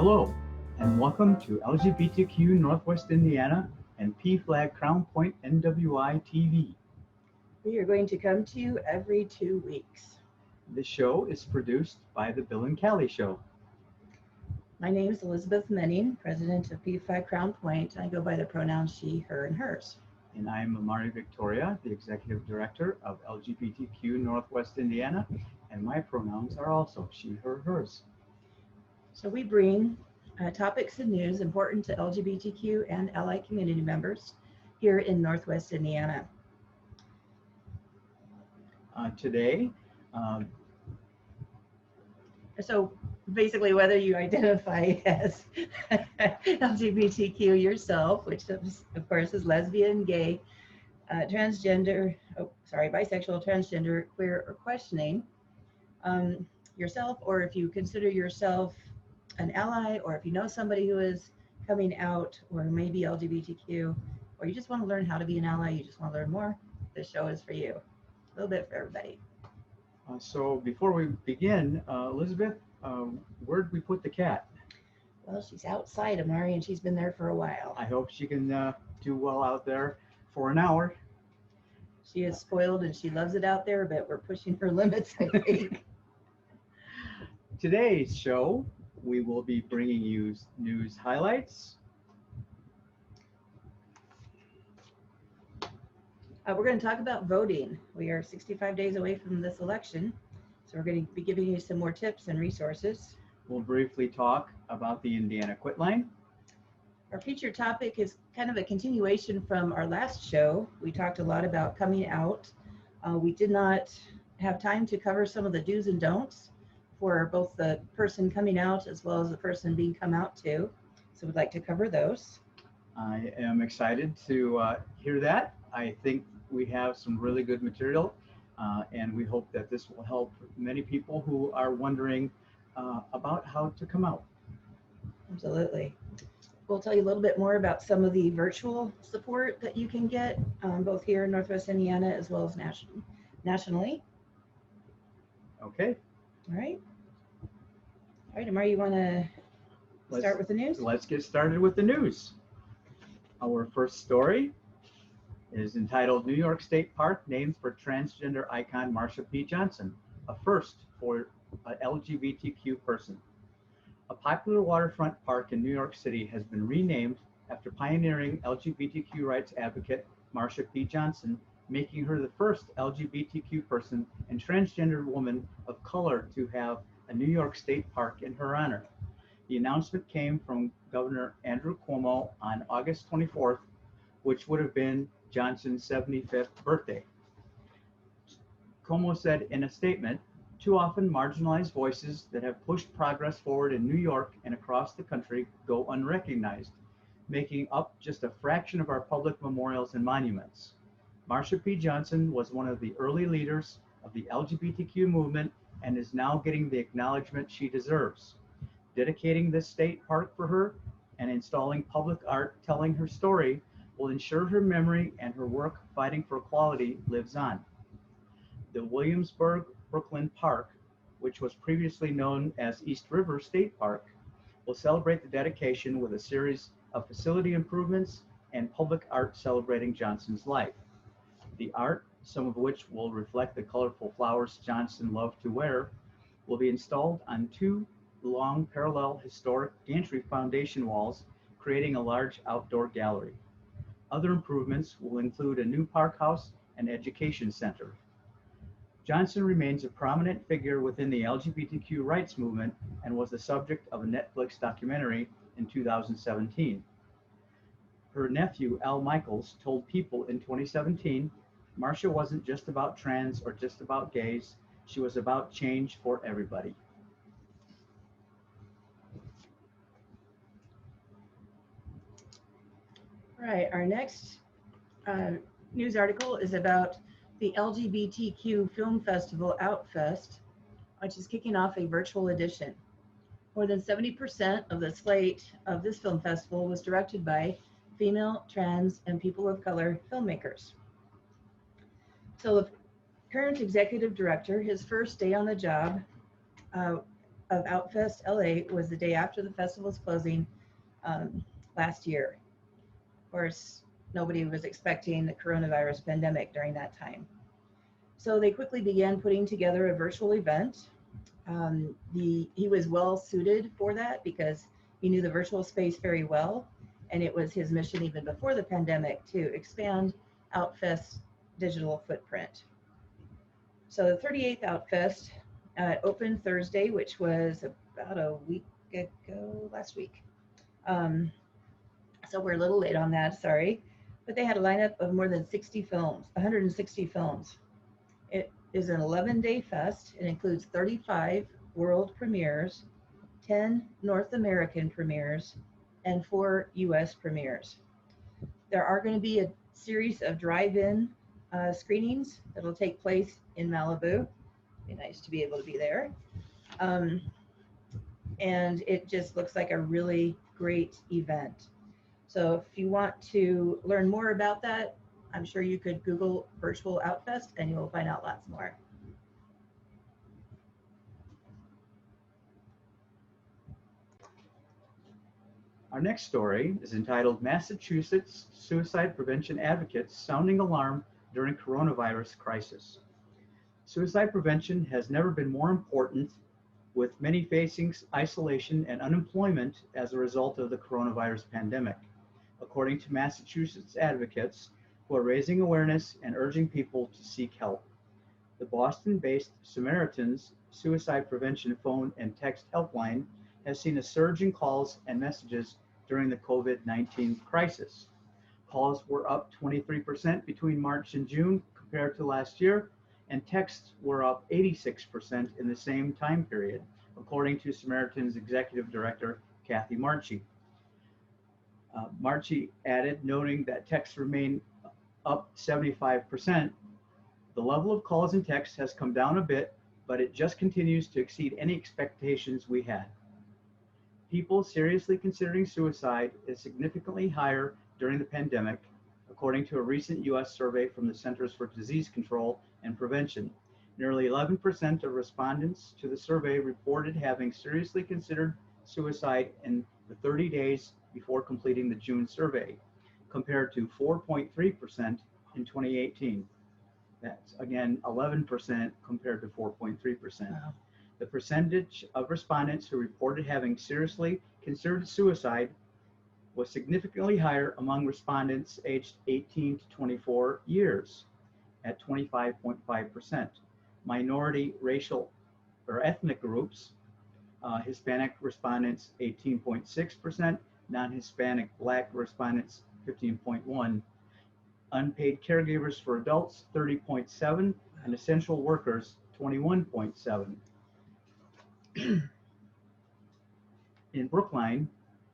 Hello, and welcome to LGBTQ Northwest Indiana and PFLAG Crown Point NWI TV. We are going to come to you every 2 weeks. The show is produced by The Bill and Callie Show. My name is Elizabeth Menning, president of PFLAG Crown Point. I go by the pronouns she, her, and hers. And I am Amari Victoria, the executive director of LGBTQ Northwest Indiana, and my pronouns are also she, her, hers. So we bring topics and news important to LGBTQ and ally community members here in Northwest Indiana. Today, So basically, whether you identify as LGBTQ yourself, which of course is lesbian, gay, transgender, bisexual, transgender, queer, or questioning yourself, or if you consider yourself an ally, or if you know somebody who is coming out or maybe LGBTQ, or you just want to learn how to be an ally, you just want to learn more, this show is for you. A little bit for everybody. So before we begin, Elizabeth, where'd we put the cat? Well, she's outside, Amari, and she's been there for a while. I hope she can do well out there for an hour. She is spoiled and she loves it out there, but we're pushing her limits, I think. Today's show, we will be bringing you news highlights. We're going to talk about voting. We are 65 days away from this election, so we're going to be giving you some more tips and resources. We'll briefly talk about the Indiana Quit Line. Our featured topic is kind of a continuation from our last show. We talked a lot about coming out. We did not have time to cover some of the do's and don'ts for both the person coming out as well as the person being come out to. So we'd like to cover those. I am excited to hear that. I think we have some really good material, and we hope that this will help many people who are wondering about how to come out. Absolutely. We'll tell you a little bit more about some of the virtual support that you can get, both here in Northwest Indiana as well as nationally. Okay. All right. All right, Amari, you want to start with the news? Let's get started with the news. Our first story is entitled New York State Park named for transgender icon Marsha P. Johnson, a first for an LGBTQ person. A popular waterfront park in New York City has been renamed after pioneering LGBTQ rights advocate Marsha P. Johnson, making her the first LGBTQ person and transgender woman of color to have a New York State park in her honor. The announcement came from Governor Andrew Cuomo on August 24th, which would have been Johnson's 75th birthday. Cuomo said in a statement, "Too often marginalized voices that have pushed progress forward in New York and across the country go unrecognized, making up just a fraction of our public memorials and monuments. Marsha P. Johnson was one of the early leaders of the LGBTQ movement and is now getting the acknowledgement she deserves. Dedicating this state park for her and installing public art telling her story will ensure her memory and her work fighting for equality lives on." The Williamsburg Brooklyn Park, which was previously known as East River State Park, will celebrate the dedication with a series of facility improvements and public art celebrating Johnson's life. The art, some of which will reflect the colorful flowers Johnson loved to wear, will be installed on two long parallel historic gantry foundation walls, creating a large outdoor gallery. Other improvements will include a new park house and education center. Johnson remains a prominent figure within the LGBTQ rights movement and was the subject of a Netflix documentary in 2017. Her nephew, Al Michaels, told People in 2017, "Marsha wasn't just about trans or just about gays. She was about change for everybody." All right, our next news article is about the LGBTQ film festival Outfest, which is kicking off a virtual edition. More than 70% of the slate of this film festival was directed by female, trans, and people of color filmmakers. So the current executive director, his first day on the job, of Outfest LA was the day after the festival's closing last year. Of course, nobody was expecting the coronavirus pandemic during that time. So they quickly began putting together a virtual event. He was well suited for that because he knew the virtual space very well, and it was his mission even before the pandemic to expand Outfest's digital footprint. So the 38th Outfest opened Thursday, which was about a week ago, last week. So we're a little late on that, sorry. But they had a lineup of more than 60 films, 160 films. It is an 11-day fest. It includes 35 world premieres, 10 North American premieres, and 4 US premieres. There are going to be a series of drive-in screenings that'll take place in Malibu. Be nice to be able to be there. And it just looks like a really great event. So if you want to learn more about that, I'm sure you could Google Virtual Outfest and you'll find out lots more. Our next story is entitled Massachusetts Suicide Prevention Advocates Sounding Alarm During Coronavirus Crisis. Suicide prevention has never been more important, with many facing isolation and unemployment as a result of the coronavirus pandemic, according to Massachusetts advocates who are raising awareness and urging people to seek help. The Boston-based Samaritans Suicide Prevention Phone and Text Helpline has seen a surge in calls and messages during the COVID-19 crisis. Calls were up 23% between March and June compared to last year, and texts were up 86% in the same time period, according to Samaritans Executive Director Kathy Marchi. Marchi added, noting that texts remain up 75%. The level of calls and texts has come down a bit, but it just continues to exceed any expectations we had. People seriously considering suicide is significantly higher during the pandemic, according to a recent U.S. survey from the Centers for Disease Control and Prevention. Nearly 11% of respondents to the survey reported having seriously considered suicide in the 30 days before completing the June survey, compared to 4.3% in 2018. That's again 11% compared to 4.3%. Wow. The percentage of respondents who reported having seriously considered suicide was significantly higher among respondents aged 18 to 24 years at 25.5%. Minority racial or ethnic groups, Hispanic respondents 18.6%, non-Hispanic Black respondents 15.1%, unpaid caregivers for adults 30.7%, and essential workers 21.7%. In Brookline,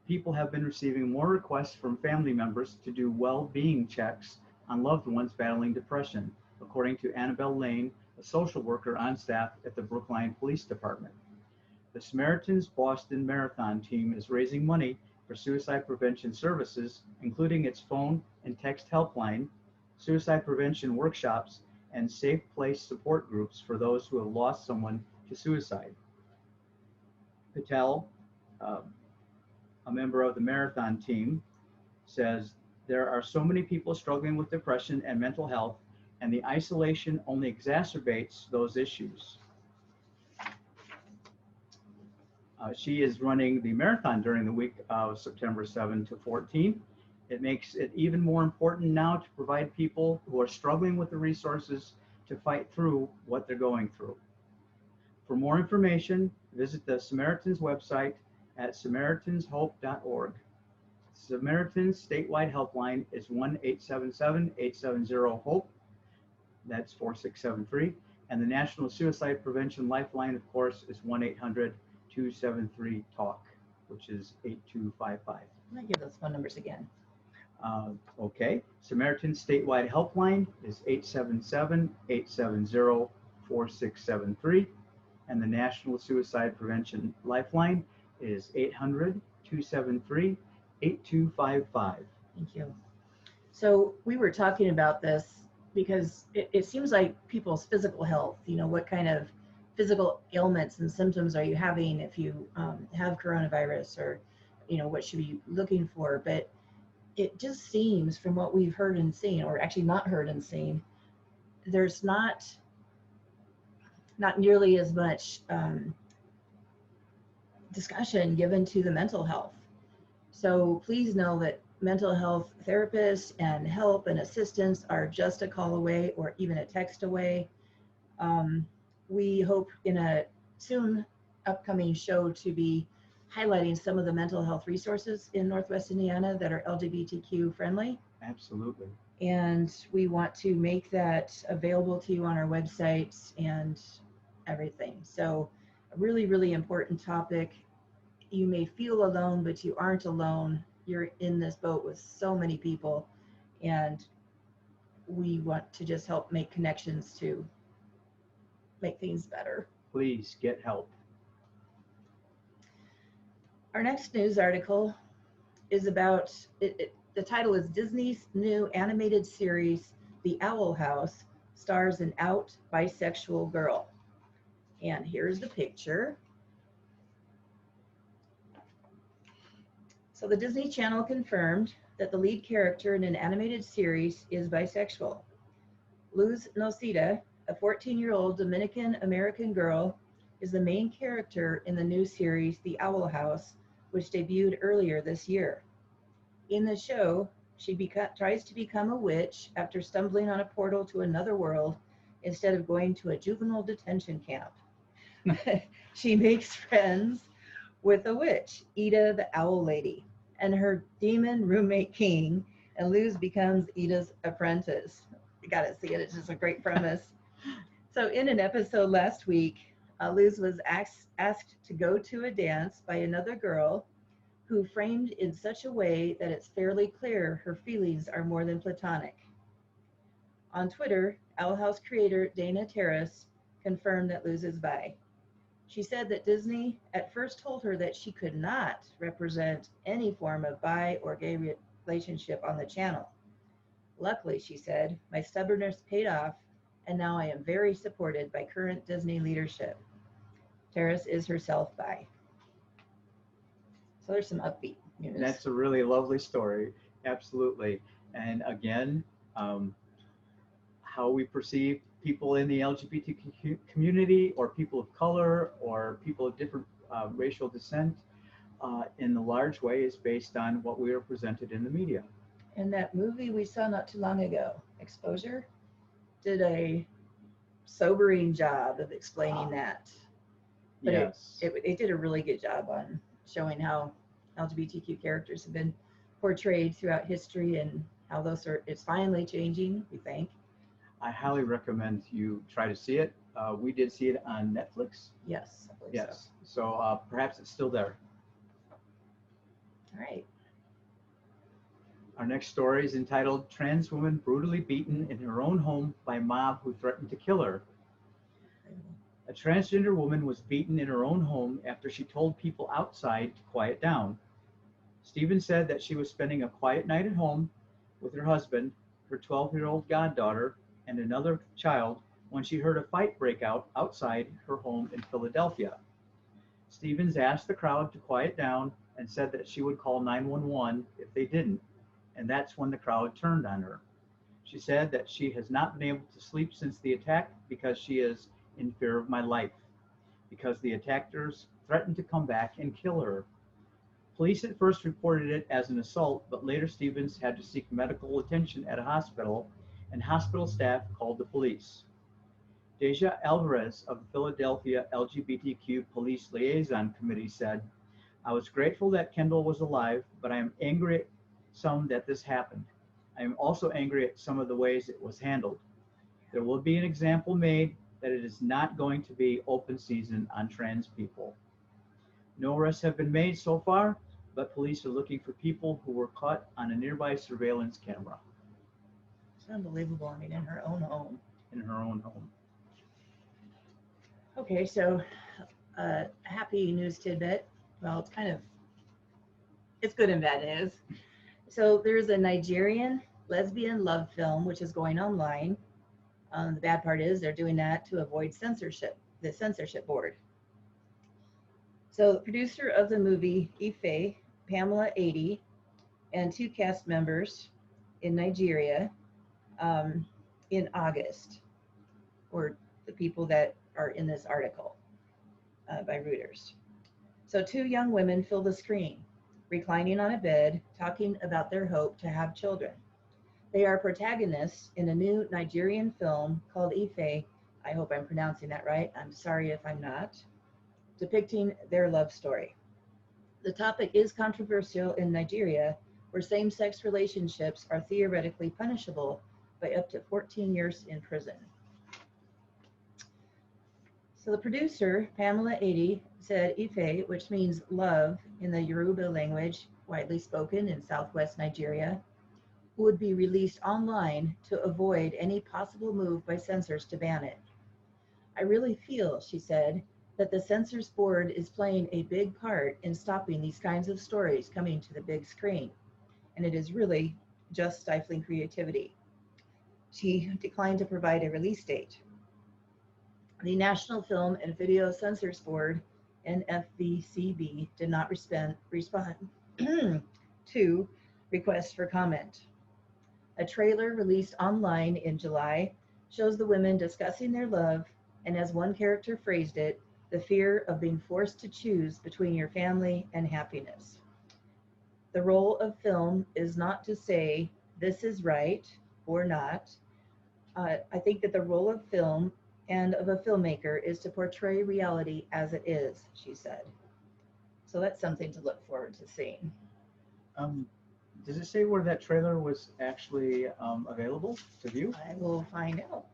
people have been receiving more requests from family members to do well-being checks on loved ones battling depression, according to Annabelle Lane, a social worker on staff at the Brookline Police Department. The Samaritans Boston Marathon team is raising money for suicide prevention services, including its phone and text helpline, suicide prevention workshops, and safe place support groups for those who have lost someone to suicide. Patel, a member of the marathon team, says, "There are so many people struggling with depression and mental health, and the isolation only exacerbates those issues." She is running the marathon during the week of September 7 to 14. It makes it even more important now to provide people who are struggling with the resources to fight through what they're going through. For more information, visit the Samaritans website at SamaritansHope.org. Samaritans statewide helpline is 1-877-870-HOPE. That's 4673. And the National Suicide Prevention Lifeline, of course, is 1-800-273-TALK, which is 8255. I'm going to give those phone numbers again. Okay. Samaritans statewide helpline is 877-870-4673. And the National Suicide Prevention Lifeline is 800-273-8255. Thank you. So we were talking about this because it seems like people's physical health, you know, what kind of physical ailments and symptoms are you having if you have coronavirus, or what should we be looking for. But it just seems, from what we've heard and seen, or actually not heard and seen, there's not nearly as much discussion given to the mental health. So please know that mental health therapists and help and assistance are just a call away or even a text away. We hope in a soon upcoming show to be highlighting some of the mental health resources in Northwest Indiana that are LGBTQ friendly. Absolutely. And we want to make that available to you on our website and everything. So a really, really important topic. You may feel alone, but you aren't alone. You're in this boat with so many people, and we want to just help make connections to make things better. Please get help. Our next news article is about, the title is Disney's new animated series, The Owl House, stars an out bisexual girl. And here's the picture. So the Disney Channel confirmed that the lead character in an animated series is bisexual. Luz Nocita, a 14-year-old Dominican-American girl, is the main character in the new series, The Owl House, which debuted earlier this year. In the show, she tries to become a witch after stumbling on a portal to another world instead of going to a juvenile detention camp. She makes friends with a witch, Ida the Owl Lady, and her demon roommate King, and Luz becomes Ida's apprentice. You gotta see it, it's just a great premise. So in an episode last week, Luz was asked to go to a dance by another girl who framed in such a way that it's fairly clear her feelings are more than platonic. On Twitter, Owl House creator Dana Terrace confirmed that Luz is bi. She said that Disney at first told her that she could not represent any form of bi or gay relationship on the channel. Luckily, she said, my stubbornness paid off, and now I am very supported by current Disney leadership. Terrace is herself bi. So there's some upbeat news. That's a really lovely story. Absolutely. And again, how we perceive people in the LGBTQ community, or people of color, or people of different racial descent, in the large way is based on what we are presented in the media. And that movie we saw not too long ago, Exposure, did a sobering job of explaining that. But yes. It did a really good job on showing how LGBTQ characters have been portrayed throughout history and how it's finally changing, we think. I highly recommend you try to see it. We did see it on Netflix. Yes, I believe yes. So perhaps it's still there. All right. Our next story is entitled Trans Woman Brutally Beaten in Her Own Home by Mob Who Threatened to Kill Her. A transgender woman was beaten in her own home after she told people outside to quiet down. Stevens said that she was spending a quiet night at home with her husband, her 12-year-old goddaughter, and another child when she heard a fight break out outside her home in Philadelphia. Stevens asked the crowd to quiet down and said that she would call 911 if they didn't, and that's when the crowd turned on her. She said that she has not been able to sleep since the attack because she is in fear of my life, because the attackers threatened to come back and kill her. Police at first reported it as an assault, but later Stevens had to seek medical attention at a hospital, and hospital staff called the police. Deja Alvarez of the Philadelphia LGBTQ Police Liaison Committee said, I was grateful that Kendall was alive, but I am angry at some that this happened. I am also angry at some of the ways it was handled. There will be an example made that it is not going to be open season on trans people. No arrests have been made so far, but police are looking for people who were caught on a nearby surveillance camera. It's unbelievable. I mean, in her own home. In her own home. Okay, so happy news tidbit. Well, it's good and bad news. So there's a Nigerian lesbian love film which is going online. The bad part is they're doing that to avoid censorship. the censorship board. So the producer of the movie, Ife, Pamela 80, and 2 cast members in Nigeria in August, or the people that are in this article by Reuters. So 2 young women fill the screen, reclining on a bed, talking about their hope to have children. They are protagonists in a new Nigerian film called Ife. I hope I'm pronouncing that right. I'm sorry if I'm not. Depicting their love story. The topic is controversial in Nigeria, where same-sex relationships are theoretically punishable by up to 14 years in prison. So the producer, Pamela 80, said Ife, which means love in the Yoruba language, widely spoken in southwest Nigeria, would be released online to avoid any possible move by censors to ban it. I really feel, she said, that the censors board is playing a big part in stopping these kinds of stories coming to the big screen, and it is really just stifling creativity. She declined to provide a release date. The National Film and Video Censors Board, NFVCB, did not respond to requests for comment. A trailer released online in July shows the women discussing their love, and as one character phrased it, the fear of being forced to choose between your family and happiness. The role of film is not to say this is right or not. I think that the role of film and of a filmmaker is to portray reality as it is, she said. So that's something to look forward to seeing. Does it say where that trailer was actually available to view? I will find out.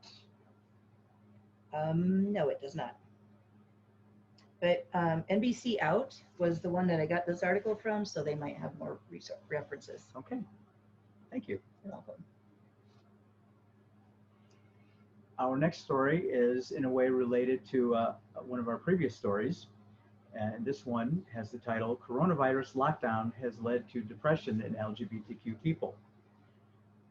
No, it does not. But NBC Out was the one that I got this article from, so they might have more references. Okay, thank you. You're welcome. Our next story is in a way related to one of our previous stories. And this one has the title, Coronavirus Lockdown Has Led to Depression in LGBTQ People.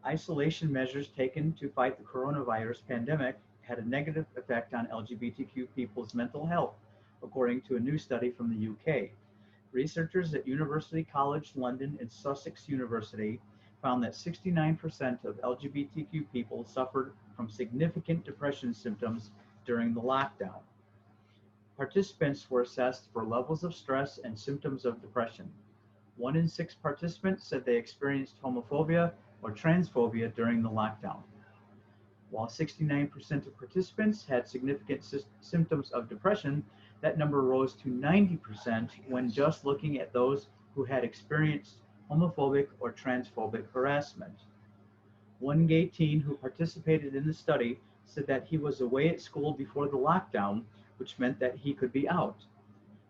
Isolation measures taken to fight the coronavirus pandemic had a negative effect on LGBTQ people's mental health, according to a new study from the UK. Researchers at University College London and Sussex University found that 69% of LGBTQ people suffered from significant depression symptoms during the lockdown. Participants were assessed for levels of stress and symptoms of depression. 1 in 6 participants said they experienced homophobia or transphobia during the lockdown. While 69% of participants had significant symptoms of depression, that number rose to 90% when just looking at those who had experienced homophobic or transphobic harassment. One gay teen who participated in the study said that he was away at school before the lockdown, which meant that he could be out.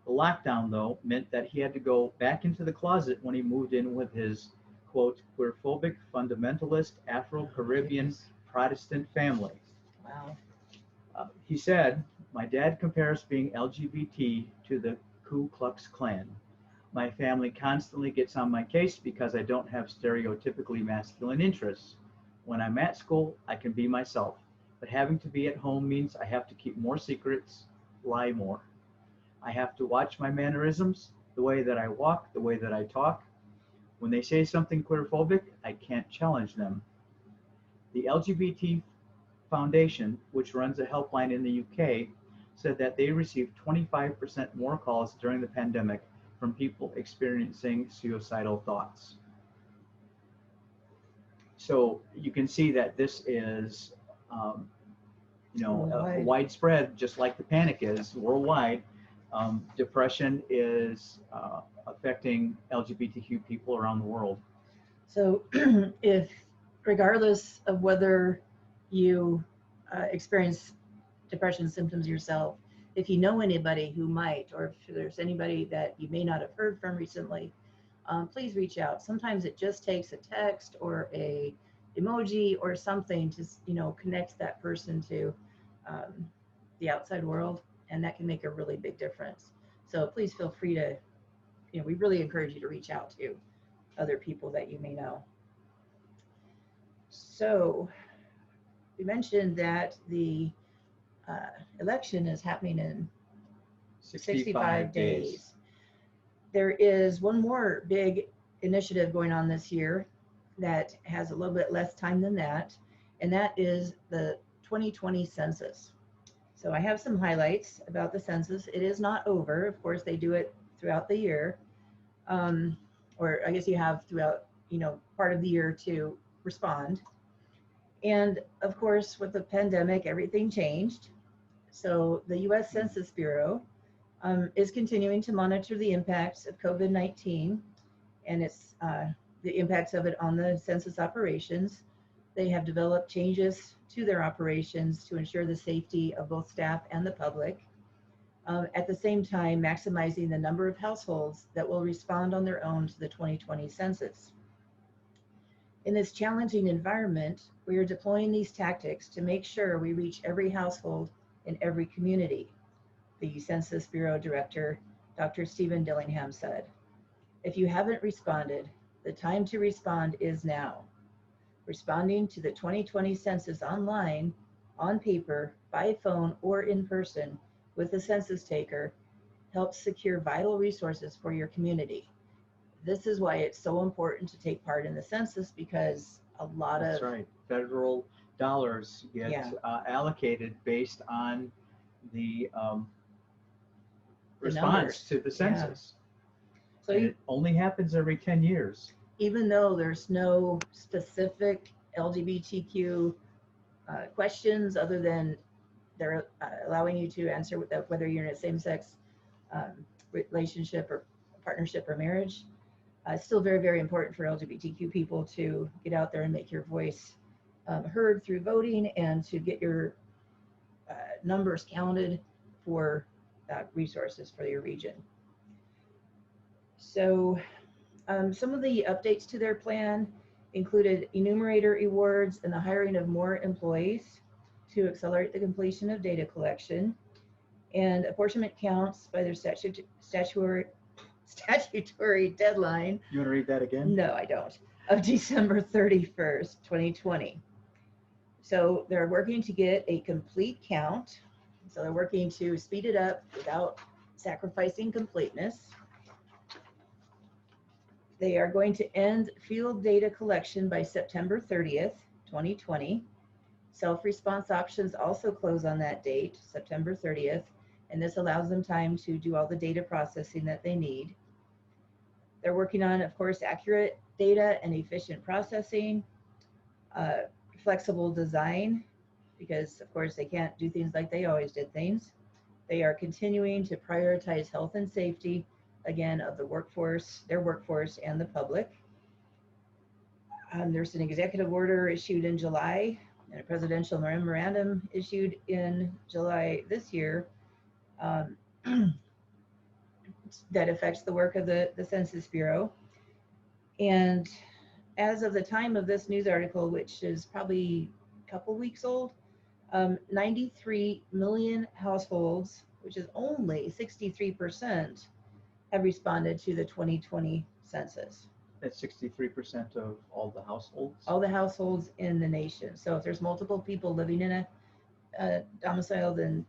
The lockdown, though, meant that he had to go back into the closet when he moved in with his, quote, queerphobic, fundamentalist, Afro-Caribbean Protestant family. Wow. He said, "My dad compares being LGBT to the Ku Klux Klan. My family constantly gets on my case because I don't have stereotypically masculine interests. When I'm at school, I can be myself, but having to be at home means I have to keep more secrets, lie more. I have to watch my mannerisms, the way that I walk, the way that I talk. When they say something queerphobic, I can't challenge them." The LGBT Foundation, which runs a helpline in the UK, said that they received 25% more calls during the pandemic from people experiencing suicidal thoughts. So you can see that this is, widespread, just like the panic is worldwide. Depression is affecting LGBTQ people around the world. So if, regardless of whether you experience depression symptoms yourself, if you know anybody who might, or if there's anybody that you may not have heard from recently, please reach out. Sometimes it just takes a text or a emoji or something to, connect that person to the outside world, and that can make a really big difference. So please feel free to, we really encourage you to reach out to other people that you may know. So we mentioned that the election is happening in 65 days. days. There is one more big initiative going on this year that has a little bit less time than that, and that is the 2020 census. So I have some highlights about the census. It is not over. Of course, they do it throughout the year. Or I guess you have throughout, part of the year to respond. And of course, with the pandemic, everything changed. So the U.S. Census Bureau is continuing to monitor the impacts of COVID-19 and the impacts of it on the census operations. They have developed changes to their operations to ensure the safety of both staff and the public. At the same time, maximizing the number of households that will respond on their own to the 2020 census. In this challenging environment, we are deploying these tactics to make sure we reach every household in every community, the Census Bureau Director, Dr. Stephen Dillingham said. If you haven't responded, the time to respond is now. Responding to the 2020 census online, on paper, by phone, or in person with a census taker helps secure vital resources for your community. This is why it's so important to take part in the census, because a lot That's of right. Federal dollars get allocated based on the response numbers to the census. So and it only happens every 10 years. Even though there's no specific LGBTQ questions other than they're allowing you to answer whether you're in a same-sex relationship or partnership or marriage, it's still very, very important for LGBTQ people to get out there and make your voice heard through voting and to get your numbers counted for resources for your region. So some of the updates to their plan included enumerator awards and the hiring of more employees to accelerate the completion of data collection, and apportionment counts by their statutory deadline. You want to read that again? No, I don't. Of December 31st, 2020. So they're working to get a complete count. So they're working to speed it up without sacrificing completeness. They are going to end field data collection by September 30th, 2020. Self-response options also close on that date, September 30th, and this allows them time to do all the data processing that they need. They're working on, of course, accurate data and efficient processing, flexible design, because of course they can't do things like they always did things. They are continuing to prioritize health and safety, again, of the workforce, their workforce and the public. There's an executive order issued in July and a presidential memorandum issued in July this year that affects the work of the Census Bureau. And as of the time of this news article, which is probably a couple weeks old, 93 million households, which is only 63%, have responded to the 2020 census. That's 63% of all the households? All the households in the nation. So if there's multiple people living in a domicile, then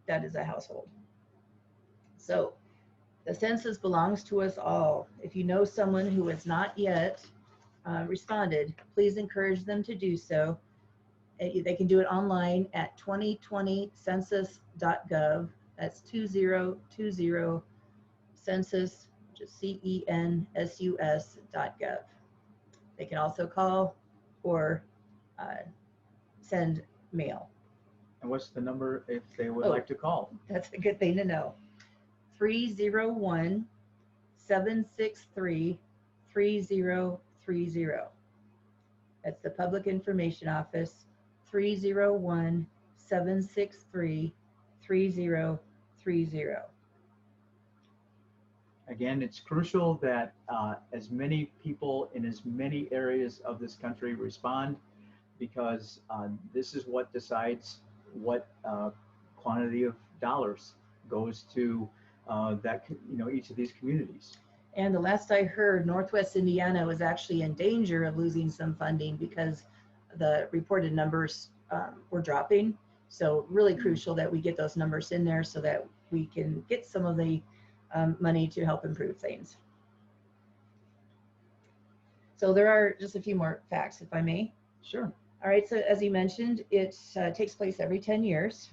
that is a household. So the census belongs to us all. If you know someone who has not yet responded, please encourage them to do so. They can do it online at 2020census.gov. That's 2020 census, just CENSUS.gov. They can also call or send mail. And what's the number if they would like to call? That's a good thing to know. 301-763-3030. That's the Public Information Office, 301-763-3030. Again, it's crucial that as many people in as many areas of this country respond, because this is what decides what quantity of dollars goes to each of these communities. And the last I heard, Northwest Indiana was actually in danger of losing some funding because the reported numbers were dropping. So really crucial that we get those numbers in there so that we can get some of the money to help improve things. So there are just a few more facts, if I may. Sure. All right, so as you mentioned, it takes place every 10 years.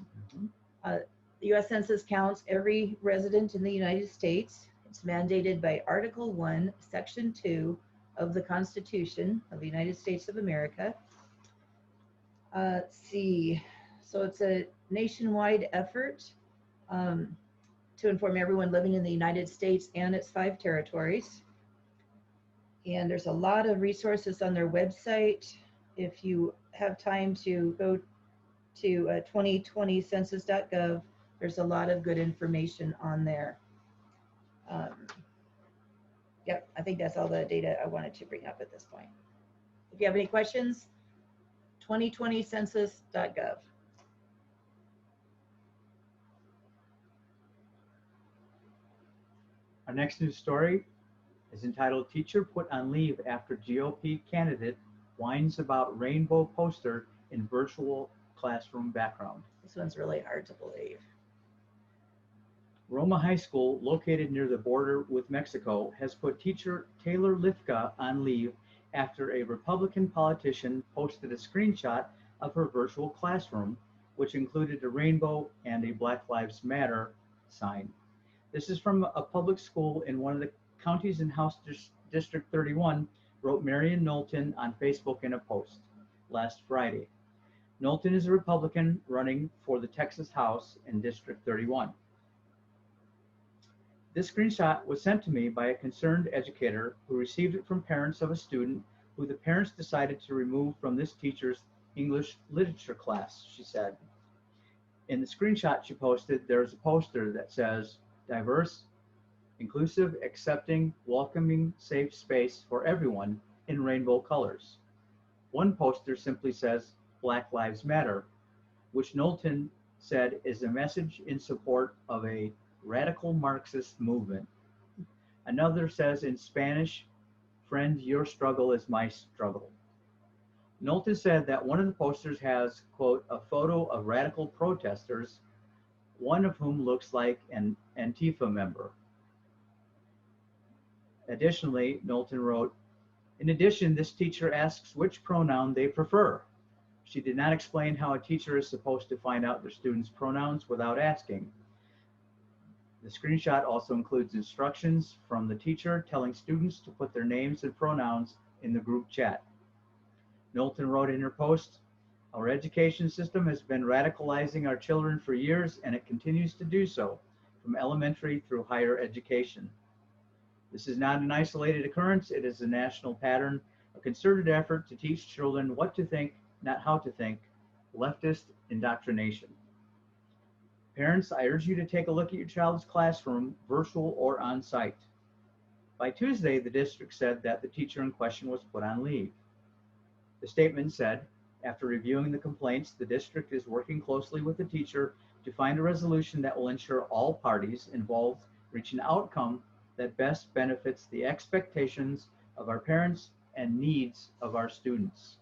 The U.S. Census counts every resident in the United States. It's mandated by Article 1, Section 2 of the Constitution of the United States of America. Let's see. So it's a nationwide effort to inform everyone living in the United States and its 5 territories. And there's a lot of resources on their website. If you have time to go to 2020census.gov, there's a lot of good information on there. Yep, I think that's all the data I wanted to bring up at this point. If you have any questions, 2020census.gov. Our next news story is entitled "Teacher Put on Leave After GOP Candidate Whines About Rainbow Poster in Virtual Classroom Background." This one's really hard to believe. Roma High School, located near the border with Mexico, has put teacher Taylor Lifka on leave after a Republican politician posted a screenshot of her virtual classroom, which included a rainbow and a Black Lives Matter sign. This is from a public school in one of the counties in House District 31, wrote Marion Knowlton on Facebook in a post last Friday. Knowlton is a Republican running for the Texas House in District 31. This screenshot was sent to me by a concerned educator who received it from parents of a student who the parents decided to remove from this teacher's English literature class, she said. In the screenshot she posted, there's a poster that says, "Diverse, inclusive, accepting, welcoming, safe space for everyone," in rainbow colors. One poster simply says, "Black Lives Matter," which Knowlton said is a message in support of a radical Marxist movement. Another says in Spanish, "Friend, your struggle is my struggle." Knowlton said that one of the posters has, quote, a photo of radical protesters, one of whom looks like an Antifa member. Additionally, Knowlton wrote, "In addition, this teacher asks which pronoun they prefer." She did not explain how a teacher is supposed to find out their students' pronouns without asking. The screenshot also includes instructions from the teacher telling students to put their names and pronouns in the group chat. Knowlton wrote in her post, "Our education system has been radicalizing our children for years, and it continues to do so, from elementary through higher education. This is not an isolated occurrence. It is a national pattern, a concerted effort to teach children what to think, not how to think, leftist indoctrination. Parents, I urge you to take a look at your child's classroom, virtual or on-site." By Tuesday, the district said that the teacher in question was put on leave. The statement said, after reviewing the complaints, the district is working closely with the teacher to find a resolution that will ensure all parties involved reach an outcome that best benefits the expectations of our parents and needs of our students.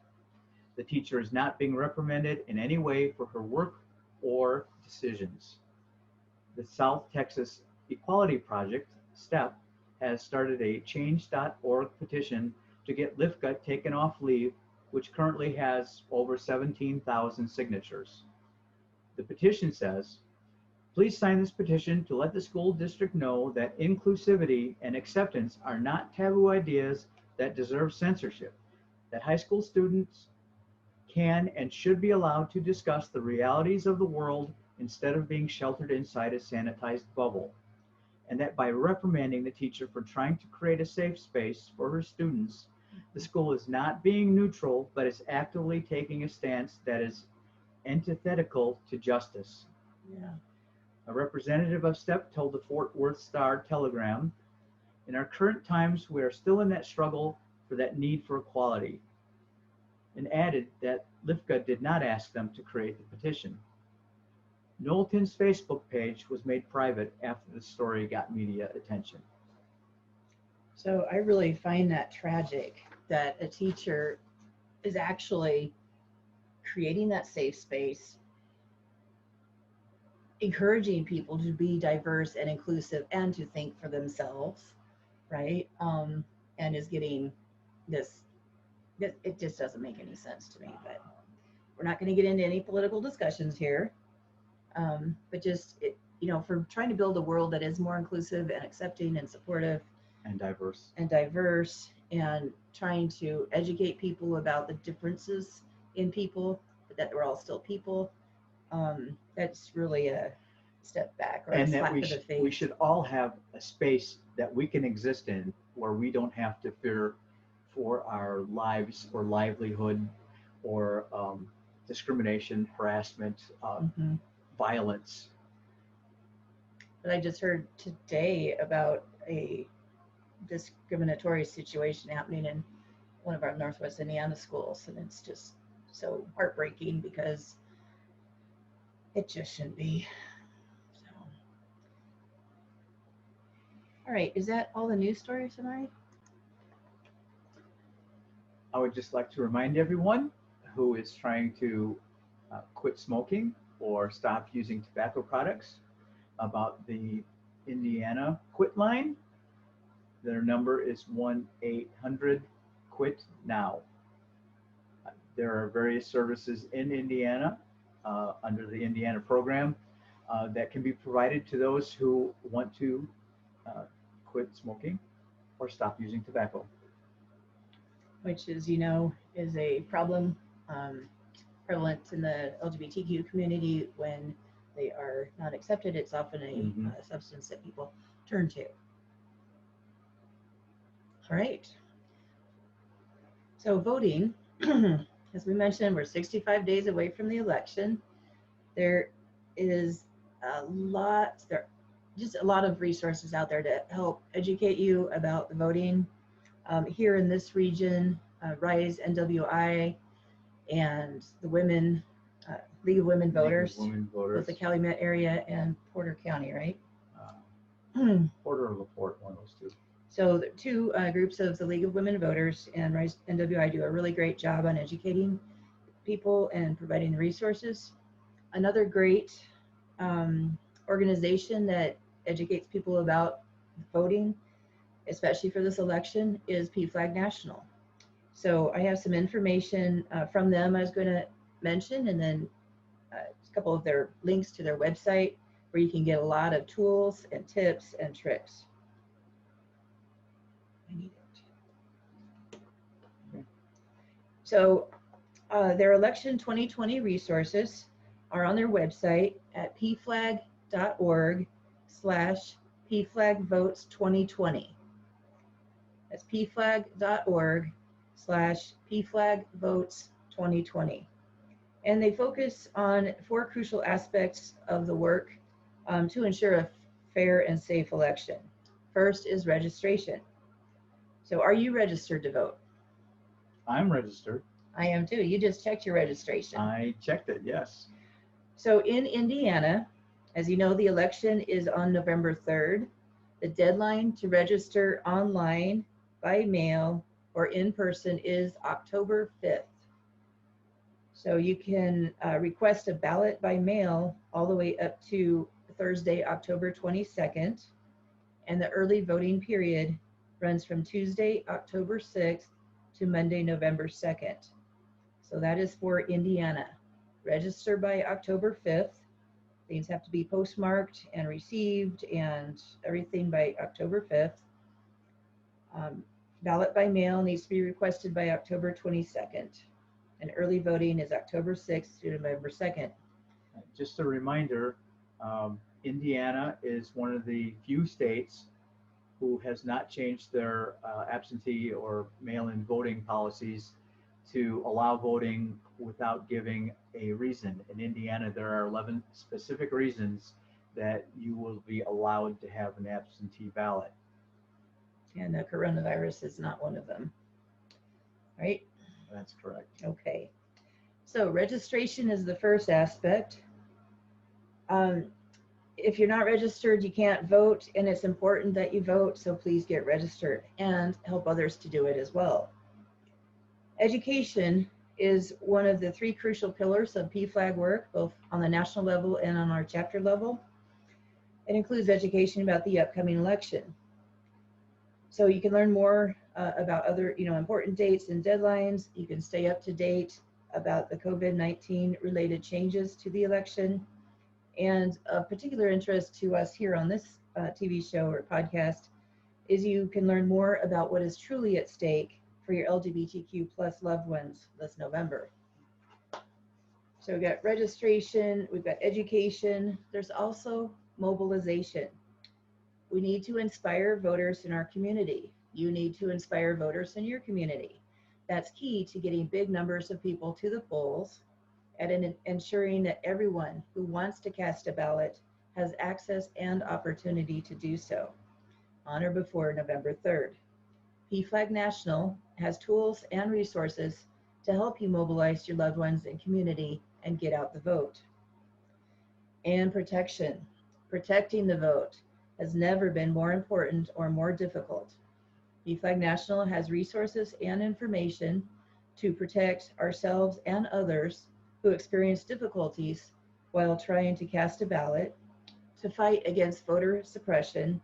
The teacher is not being reprimanded in any way for her work or decisions. The South Texas Equality Project, STEP, has started a change.org petition to get Lifka taken off leave, which currently has over 17,000 signatures. The petition says, "Please sign this petition to let the school district know that inclusivity and acceptance are not taboo ideas that deserve censorship, that high school students can and should be allowed to discuss the realities of the world instead of being sheltered inside a sanitized bubble, and that by reprimanding the teacher for trying to create a safe space for her students, the school is not being neutral, but is actively taking a stance that is antithetical to justice." Yeah. A representative of STEP told the Fort Worth Star-Telegram, "In our current times, we are still in that struggle for that need for equality," and added that Lifka did not ask them to create the petition. Knowlton's Facebook page was made private after the story got media attention. So I really find that tragic that a teacher is actually creating that safe space encouraging people to be diverse and inclusive and to think for themselves, right? And is getting this, it just doesn't make any sense to me, but we're not going to get into any political discussions here. But just, for trying to build a world that is more inclusive and accepting and supportive and diverse and trying to educate people about the differences in people, but that we're all still people. That's really a step back or and a slap that in the face. we should all have a space that we can exist in where we don't have to fear for our lives or livelihood or discrimination, harassment, violence. But I just heard today about a discriminatory situation happening in one of our Northwest Indiana schools, and it's just so heartbreaking because it just shouldn't be. So, all right, is that all the news stories, Amari? I would just like to remind everyone who is trying to quit smoking or stop using tobacco products about the Indiana Quit line. Their number is 1-800-QUIT-NOW. There are various services in Indiana under the Indiana program that can be provided to those who want to quit smoking or stop using tobacco. Which is, is a problem prevalent in the LGBTQ community. When they are not accepted, it's often a substance that people turn to. All right. So voting, as we mentioned, we're 65 days away from the election. There is just a lot of resources out there to help educate you about the voting. Here in this region, RISE NWI and the Women League of Women Voters, both the Calumet area and Porter County, right? Porter or LaPorte, one of those two. So the two groups of the League of Women Voters and RISE NWI do a really great job on educating people and providing the resources. Another great organization that educates people about voting, especially for this election, is PFLAG National. So I have some information from them I was going to mention, and then a couple of their links to their website where you can get a lot of tools and tips and tricks. I need it. Okay. So their election 2020 resources are on their website at pflag.org/pflagvotes2020. That's pflag.org/pflagvotes2020. And they focus on 4 crucial aspects of the work to ensure a fair and safe election. First is registration. So are you registered to vote? I'm registered. I am too. You just checked your registration. I checked it, yes. So in Indiana, as you know, the election is on November 3rd. The deadline to register online, by mail, or in person is October 5th. So you can request a ballot by mail all the way up to Thursday, October 22nd. And the early voting period runs from Tuesday, October 6th to Monday, November 2nd. So that is for Indiana. Register by October 5th. Things have to be postmarked and received and everything by October 5th. Ballot by mail needs to be requested by October 22nd. And early voting is October 6th to November 2nd. Just a reminder, Indiana is one of the few states who has not changed their absentee or mail-in voting policies to allow voting without giving a reason. In Indiana, there are 11 specific reasons that you will be allowed to have an absentee ballot. And the coronavirus is not one of them, right? That's correct. Okay. So registration is the first aspect. If you're not registered, you can't vote, and it's important that you vote, so please get registered and help others to do it as well. Education is one of the 3 crucial pillars of PFLAG work, both on the national level and on our chapter level. It includes education about the upcoming election. So you can learn more about other, important dates and deadlines. You can stay up to date about the COVID-19 related changes to the election. And of particular interest to us here on this TV show or podcast is you can learn more about what is truly at stake for your LGBTQ plus loved ones this November. So we've got registration, we've got education, there's also mobilization. We need to inspire voters in our community. You need to inspire voters in your community. That's key to getting big numbers of people to the polls and ensuring that everyone who wants to cast a ballot has access and opportunity to do so on or before November 3rd. PFLAG National has tools and resources to help you mobilize your loved ones and community and get out the vote. And protection. Protecting the vote has never been more important or more difficult. PFLAG National has resources and information to protect ourselves and others who experience difficulties while trying to cast a ballot, to fight against voter suppression,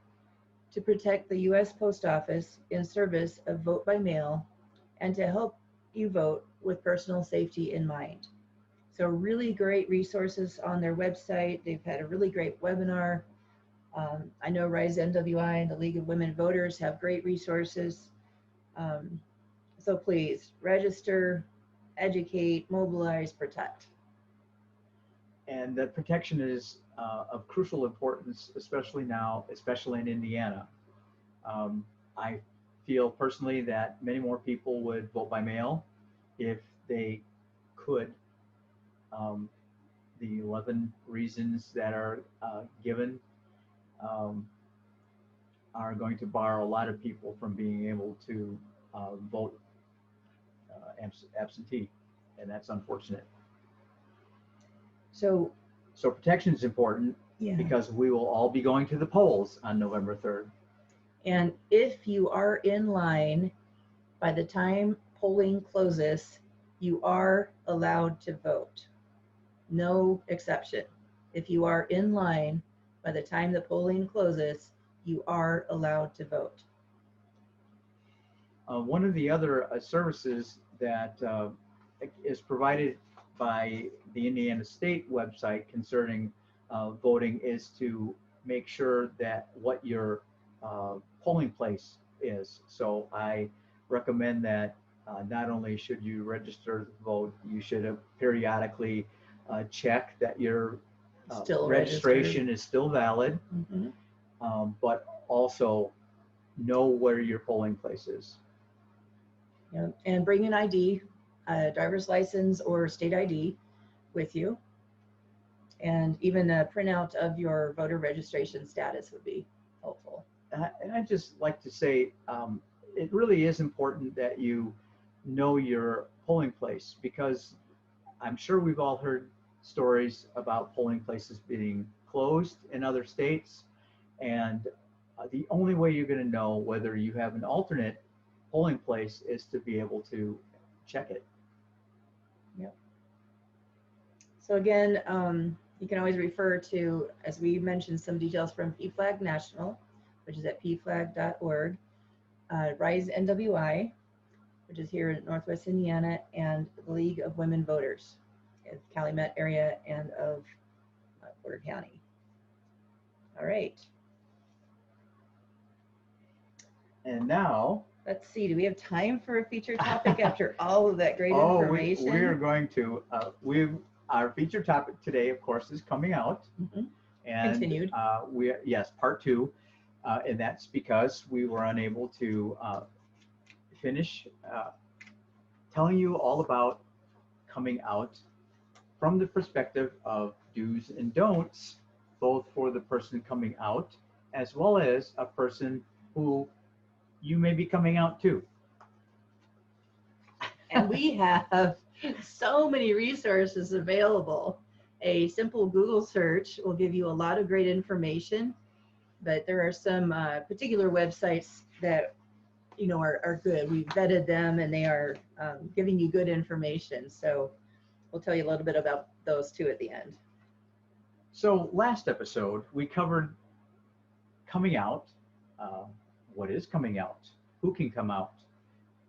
to protect the U.S. Post Office in service of vote by mail, and to help you vote with personal safety in mind. So really great resources on their website. They've had a really great webinar. I know Rise NWI and the League of Women Voters have great resources. So please register, educate, mobilize, protect. And that protection is of crucial importance, especially now, especially in Indiana. I feel personally that many more people would vote by mail if they could. The 11 reasons that are given are going to bar a lot of people from being able to vote absentee, and that's unfortunate. So protection is important, yeah, because we will all be going to the polls on November 3rd. And if you are in line by the time polling closes, you are allowed to vote. No exception. If you are in line by the time the polling closes, you are allowed to vote. One of the other services that is provided by the Indiana State website concerning voting is to make sure that what your polling place is. So I recommend that not only should you register to vote, you should periodically check that your registration is still valid, but also know where your polling place is. Yeah, and bring an ID, a driver's license or state ID with you. And even a printout of your voter registration status would be helpful. And I'd just like to say, it really is important that you know your polling place, because I'm sure we've all heard stories about polling places being closed in other states. And the only way you're going to know whether you have an alternate polling place is to be able to check it. Yep. So again, you can always refer to, as we mentioned, some details from PFLAG National, which is at pflag.org, Rise NWI, which is here in Northwest Indiana, and the League of Women Voters in Calumet area and of Porter County. All right. And now, let's see, do we have time for a feature topic after all of that great information? We are going to, our feature topic today, of course, is coming out. And continued. Yes, part 2. And that's because we were unable to finish telling you all about coming out from the perspective of do's and don'ts, both for the person coming out as well as a person who you may be coming out to. And we have so many resources available. A simple Google search will give you a lot of great information, but there are some particular websites that are good. We've vetted them, and they are giving you good information. So we'll tell you a little bit about those too at the end. So last episode, we covered coming out, what is coming out, who can come out,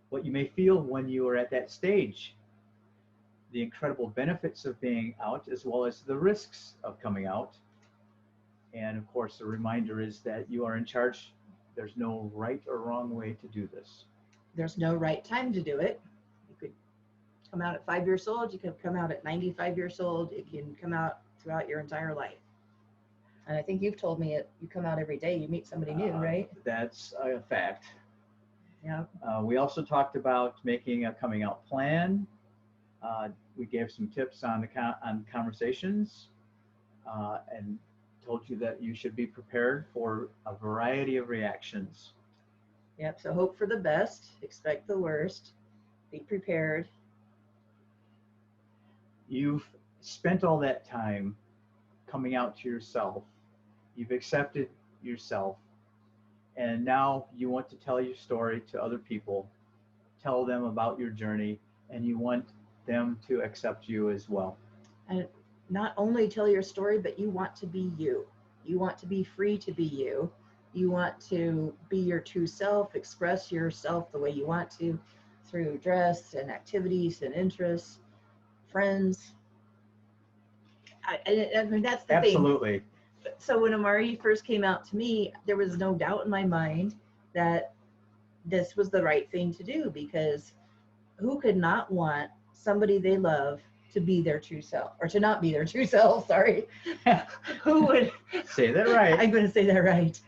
what you may feel when you are at that stage, the incredible benefits of being out, as well as the risks of coming out. And of course, the reminder is that you are in charge. There's no right or wrong way to do this. There's no right time to do it. You could come out at 5 years old. You could come out at 95 years old. It can come out throughout your entire life. And I think you've told me you come out every day. You meet somebody new, right? That's a fact. Yeah. We also talked about making a coming out plan. We gave some tips on conversations and told you that you should be prepared for a variety of reactions. Yep. So hope for the best, expect the worst, be prepared. You've spent all that time coming out to yourself. You've accepted yourself. And now you want to tell your story to other people, tell them about your journey, and you want them to accept you as well. And not only tell your story, but you want to be you. You want to be free to be you. You want to be your true self, express yourself the way you want to through dress and activities and interests, friends. I mean, that's the Absolutely. thing. So when Amari first came out to me, there was no doubt in my mind that this was the right thing to do, because who could not want somebody they love to be their true self, or to not be their true self? Sorry. Who would say that right? I'm going to say that right.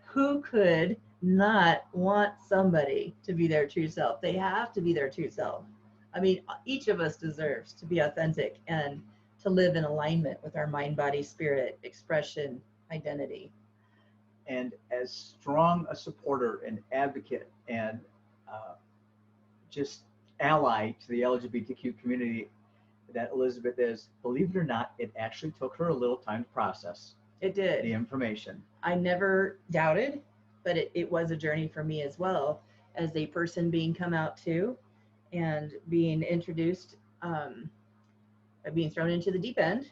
Who could not want somebody to be their true self? They have to be their true self. I mean, each of us deserves to be authentic and to live in alignment with our mind, body, spirit, expression, identity. And as strong a supporter and advocate and just ally to the LGBTQ community that Elizabeth is, believe it or not, it actually took her a little time to process. It did. The information. I never doubted, but it was a journey for me as well, as a person being come out to and being introduced, being thrown into the deep end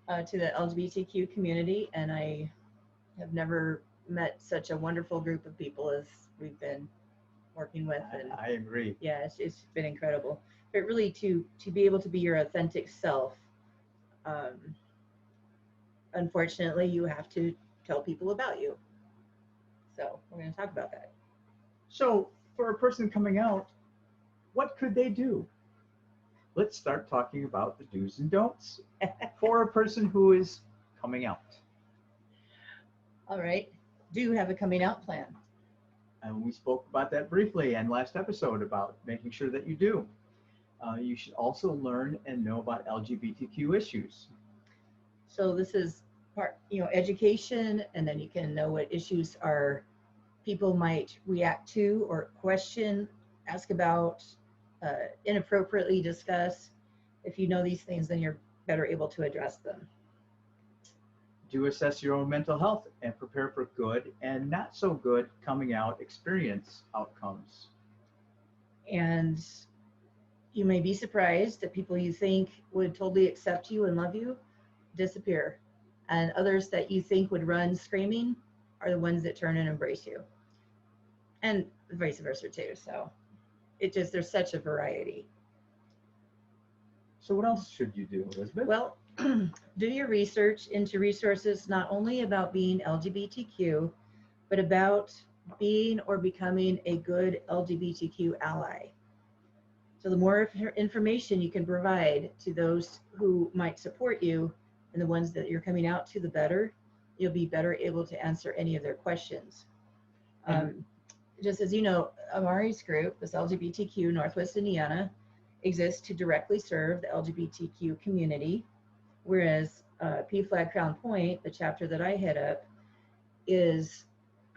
to the LGBTQ community. And I have never met such a wonderful group of people as we've been working with. And I agree. Yeah, it's been incredible. But really to be able to be your authentic self, unfortunately, you have to tell people about you. So we're going to talk about that. So for a person coming out, what could they do? Let's start talking about the do's and don'ts for a person who is coming out. All right. Do you have a coming out plan? And we spoke about that briefly in last episode about making sure that you do. You should also learn and know about LGBTQ issues. So this is part, education, and then you can know what issues are people might react to or question, ask about, inappropriately discuss. If you know these things, then you're better able to address them. Do assess your own mental health and prepare for good and not so good coming out experience outcomes. And you may be surprised that people you think would totally accept you and love you disappear. And others that you think would run screaming are the ones that turn and embrace you. And vice versa too. So there's such a variety. So what else should you do, Elizabeth? Well, do your research into resources not only about being LGBTQ, but about being or becoming a good LGBTQ ally. So the more information you can provide to those who might support you and the ones that you're coming out to, the better. You'll be better able to answer any of their questions. Just as you know, Amari's group, this LGBTQ Northwest Indiana, exists to directly serve the LGBTQ community, whereas PFLAG Crown Point, the chapter that I head up, is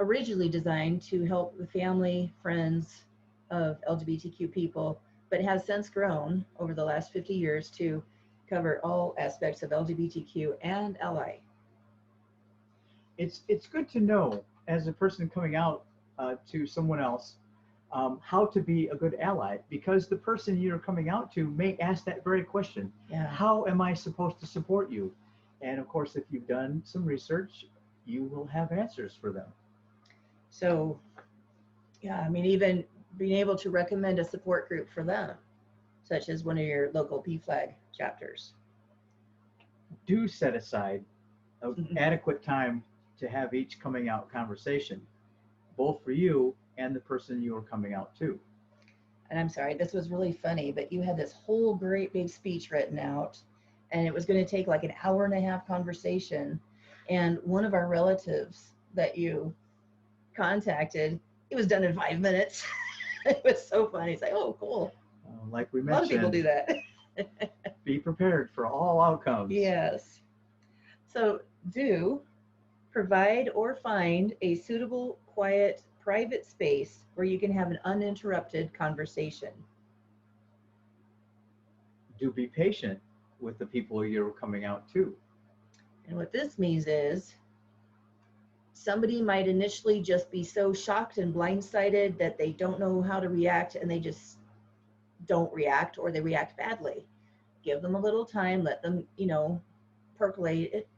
originally designed to help the family, friends of LGBTQ people, but has since grown over the last 50 years to cover all aspects of LGBTQ and ally. It's good to know, as a person coming out to someone else, how to be a good ally, because the person you're coming out to may ask that very question. Yeah. How am I supposed to support you? And of course, if you've done some research, you will have answers for them. So, yeah, I mean, even being able to recommend a support group for them, such as one of your local PFLAG chapters. Do set aside adequate time to have each coming out conversation, both for you and the person you are coming out to. And I'm sorry, this was really funny, but you had this whole great big speech written out, and it was going to take like an hour and a half conversation. And one of our relatives that you contacted, it was done in 5 minutes. It was so funny. It's like, oh, cool. Like we A lot of people mentioned, do that. be prepared for all outcomes. Yes. So do provide or find a suitable, quiet, private space where you can have an uninterrupted conversation. Do be patient with the people you're coming out to. And what this means is somebody might initially just be so shocked and blindsided that they don't know how to react, and they just don't react, or they react badly. Give them a little time, let them, percolate it,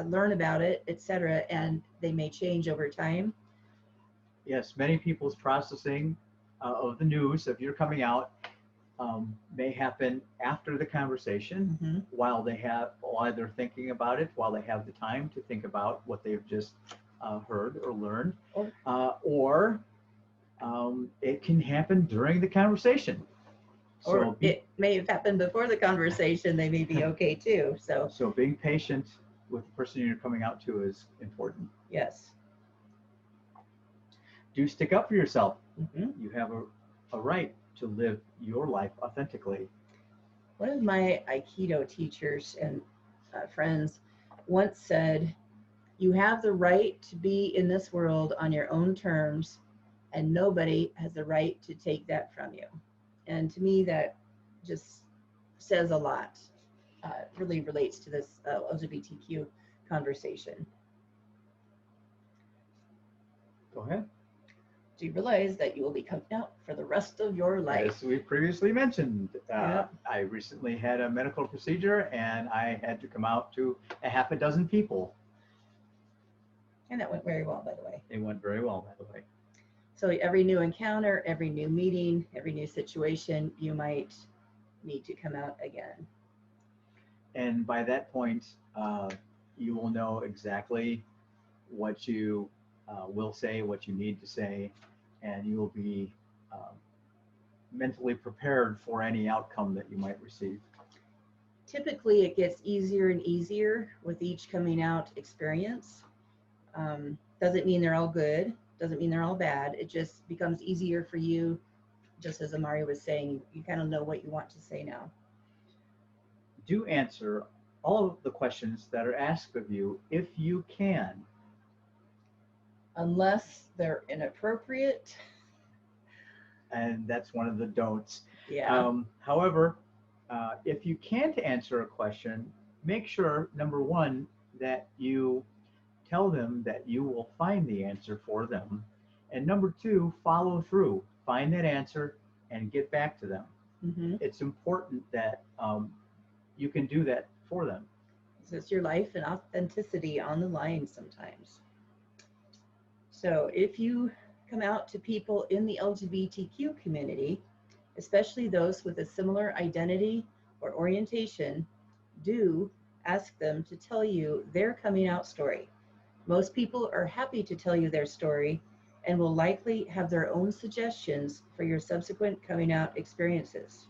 learn about it, etc., and they may change over time. Yes, many people's processing of the news of your coming out may happen after the conversation, while they're thinking about it, while they have the time to think about what they've just heard or learned, or it can happen during the conversation. Or it may have happened before the conversation. They may be okay too. So being patient with the person you're coming out to is important. Yes. Do stick up for yourself. You have a right to live your life authentically. One of my Aikido teachers and friends once said, you have the right to be in this world on your own terms, and nobody has the right to take that from you. And to me, that just says a lot. Really relates to this LGBTQ conversation. Go ahead. Do you realize that you will be coming out for the rest of your life? As we previously mentioned, I recently had a medical procedure, and I had to come out to a half a dozen people. And that went very well, by the way. It went very well, by the way. So every new encounter, every new meeting, every new situation, you might need to come out again. And by that point, you will know exactly what you will say, what you need to say, and you will be mentally prepared for any outcome that you might receive. Typically, it gets easier and easier with each coming out experience. Doesn't mean they're all good. Doesn't mean they're all bad. It just becomes easier for you. Just as Amari was saying, you kind of know what you want to say now. Do answer all of the questions that are asked of you if you can. Unless they're inappropriate. And that's one of the don'ts. Yeah. However, if you can't answer a question, make sure, number one, that you tell them that you will find the answer for them. And number two, follow through. Find that answer and get back to them. It's important that you can do that for them. It's your life and authenticity on the line sometimes. So if you come out to people in the LGBTQ community, especially those with a similar identity or orientation, do ask them to tell you their coming out story. Most people are happy to tell you their story and will likely have their own suggestions for your subsequent coming out experiences.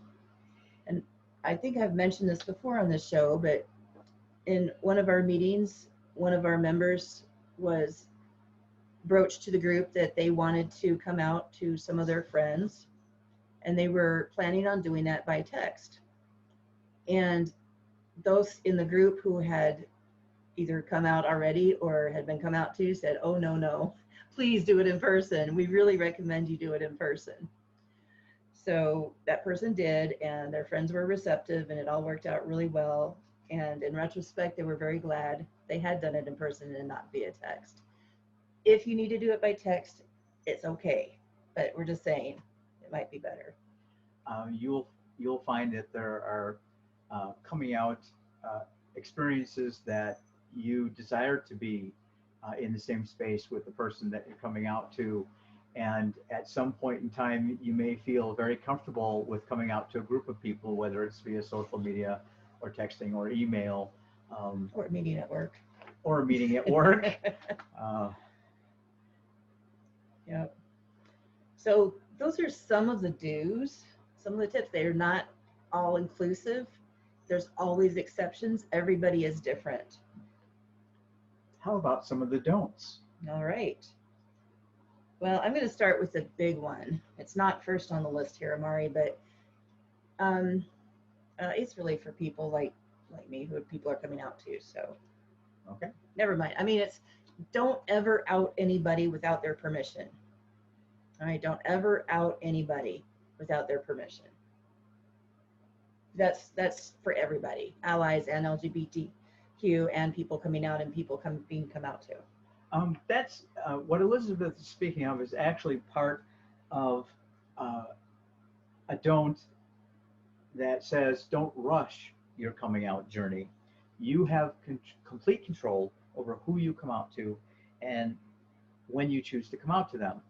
And I think I've mentioned this before on this show, but in one of our meetings, one of our members was broached to the group that they wanted to come out to some of their friends, and they were planning on doing that by text. And those in the group who had either come out already or had been come out to said, oh, no, please do it in person. We really recommend you do it in person. So that person did, and their friends were receptive, and it all worked out really well. And in retrospect, they were very glad they had done it in person and not via text. If you need to do it by text, it's okay. but we're just saying it might be better. You'll find that there are coming out experiences that you desire to be in the same space with the person that you're coming out to. And at some point in time, you may feel very comfortable with coming out to a group of people, whether it's via social media or texting or email. Or a meeting at work. Or a meeting at work. Yep. So those are some of the do's, some of the tips. They are not all inclusive. There's always exceptions. Everybody is different. How about some of the don'ts? All right. Well, I'm going to start with the big one. It's not first on the list here, Amari, but it's really for people like me who people are coming out to. So, okay, never mind. I mean, it's don't ever out anybody without their permission. All right, don't ever out anybody without their permission. That's for everybody, allies and LGBTQ and people coming out and people being come out to. That's what Elizabeth is speaking of is actually part of a don't that says don't rush your coming out journey. You have complete control over who you come out to and when you choose to come out to them.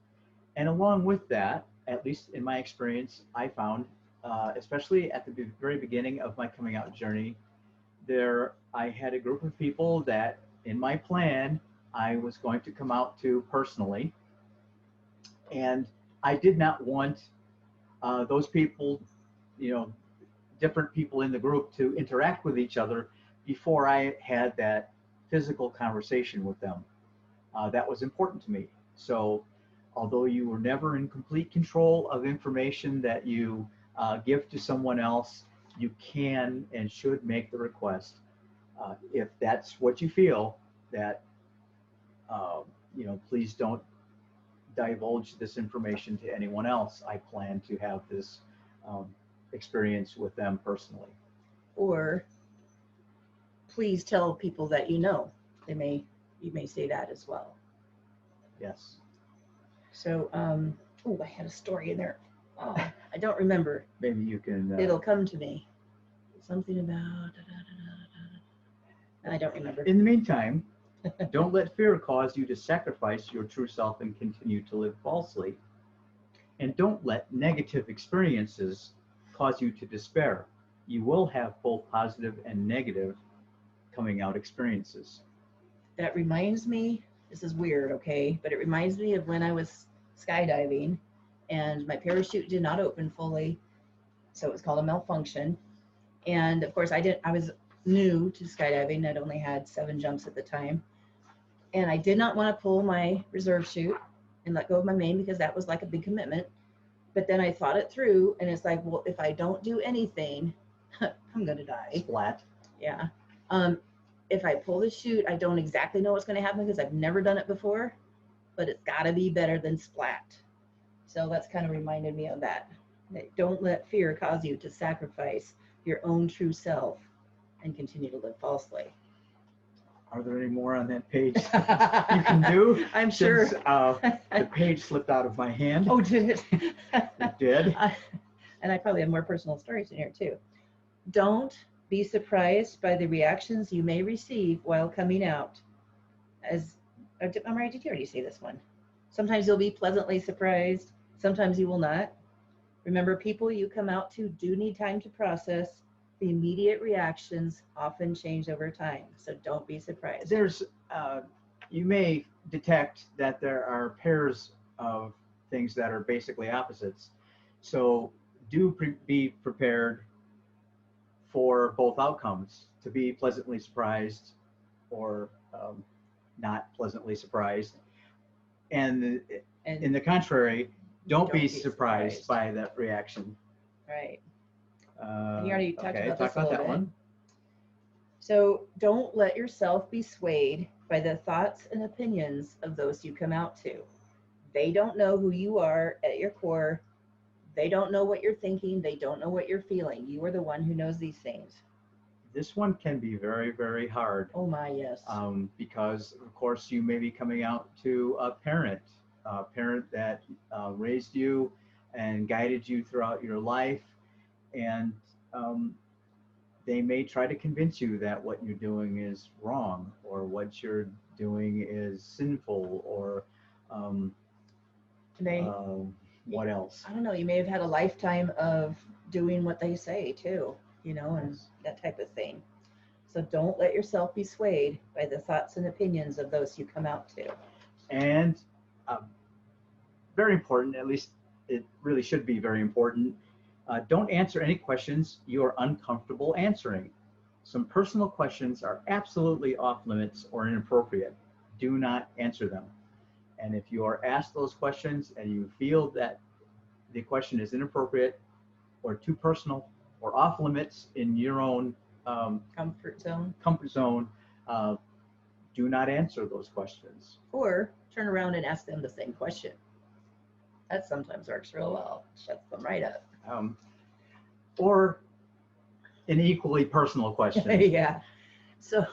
And along with that, at least in my experience, I found, especially at the very beginning of my coming out journey, I had a group of people that in my plan, I was going to come out to personally. And I did not want those people, different people in the group to interact with each other before I had that physical conversation with them. That was important to me. So although you were never in complete control of information that you give to someone else, you can and should make the request if that's what you feel that please don't divulge this information to anyone else. I plan to have this experience with them personally. Or please tell people that you know. You may say that as well. Yes. So, I had a story in there. Oh, I don't remember. Maybe you can. It'll come to me. Something about. I don't remember. In the meantime, don't let fear cause you to sacrifice your true self and continue to live falsely. And don't let negative experiences cause you to despair. You will have both positive and negative coming out experiences. That reminds me, this is weird, okay, but it reminds me of when I was skydiving and my parachute did not open fully, so it was called a malfunction. And of course I was new to skydiving. I'd only had 7 jumps at the time. And I did not want to pull my reserve chute and let go of my main because that was like a big commitment. But then I thought it through and it's like, well, if I don't do anything, I'm going to die. Splat. Yeah. If I pull the chute, I don't exactly know what's going to happen because I've never done it before, but it's got to be better than splat. So that's kind of reminded me of that. Don't let fear cause you to sacrifice your own true self and continue to live falsely. Are there any more on that page you can do? I'm sure. The page slipped out of my hand. Oh, did it? It did. And I probably have more personal stories in here too. Don't be surprised by the reactions you may receive while coming out. Amari, did you already say this one? Sometimes you'll be pleasantly surprised. Sometimes you will not. Remember, people you come out to do need time to process. The immediate reactions often change over time, so don't be surprised. You may detect that there are pairs of things that are basically opposites. So do be prepared for both outcomes, to be pleasantly surprised or not pleasantly surprised. And in the contrary, don't be surprised by that reaction. Right. And you already talked about this a that little bit. one. So don't let yourself be swayed by the thoughts and opinions of those you come out to. They don't know who you are at your core. They don't know what you're thinking. They don't know what you're feeling. You are the one who knows these things. This one can be very, very hard. Oh my, yes. Because of course you may be coming out to a parent parent that raised you and guided you throughout your life, and they may try to convince you that what you're doing is wrong, or what you're doing is sinful, or um, They, what else? I don't know, you may have had a lifetime of doing what they say too, and that type of thing. So don't let yourself be swayed by the thoughts and opinions of those you come out to. And very important, at least it really should be very important, don't answer any questions you are uncomfortable answering. Some personal questions are absolutely off limits or inappropriate. Do not answer them. And if you are asked those questions and you feel that the question is inappropriate or too personal or off limits in your own comfort zone, do not answer those questions. Or turn around and ask them the same question. That sometimes works real well. Shuts them right up. Or an equally personal question. Yeah. So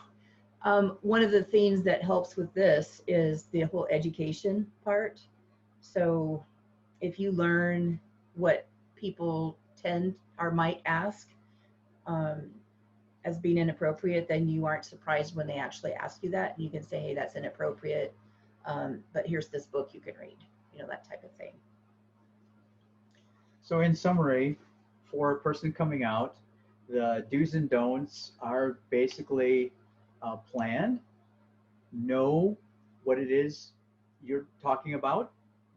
one of the things that helps with this is the whole education part. So if you learn what people tend or might ask as being inappropriate, then you aren't surprised when they actually ask you that. And you can say, hey, that's inappropriate, but here's this book you can read, that type of thing. So in summary, for a person coming out, the do's and don'ts are basically planned. Know what it is you're talking about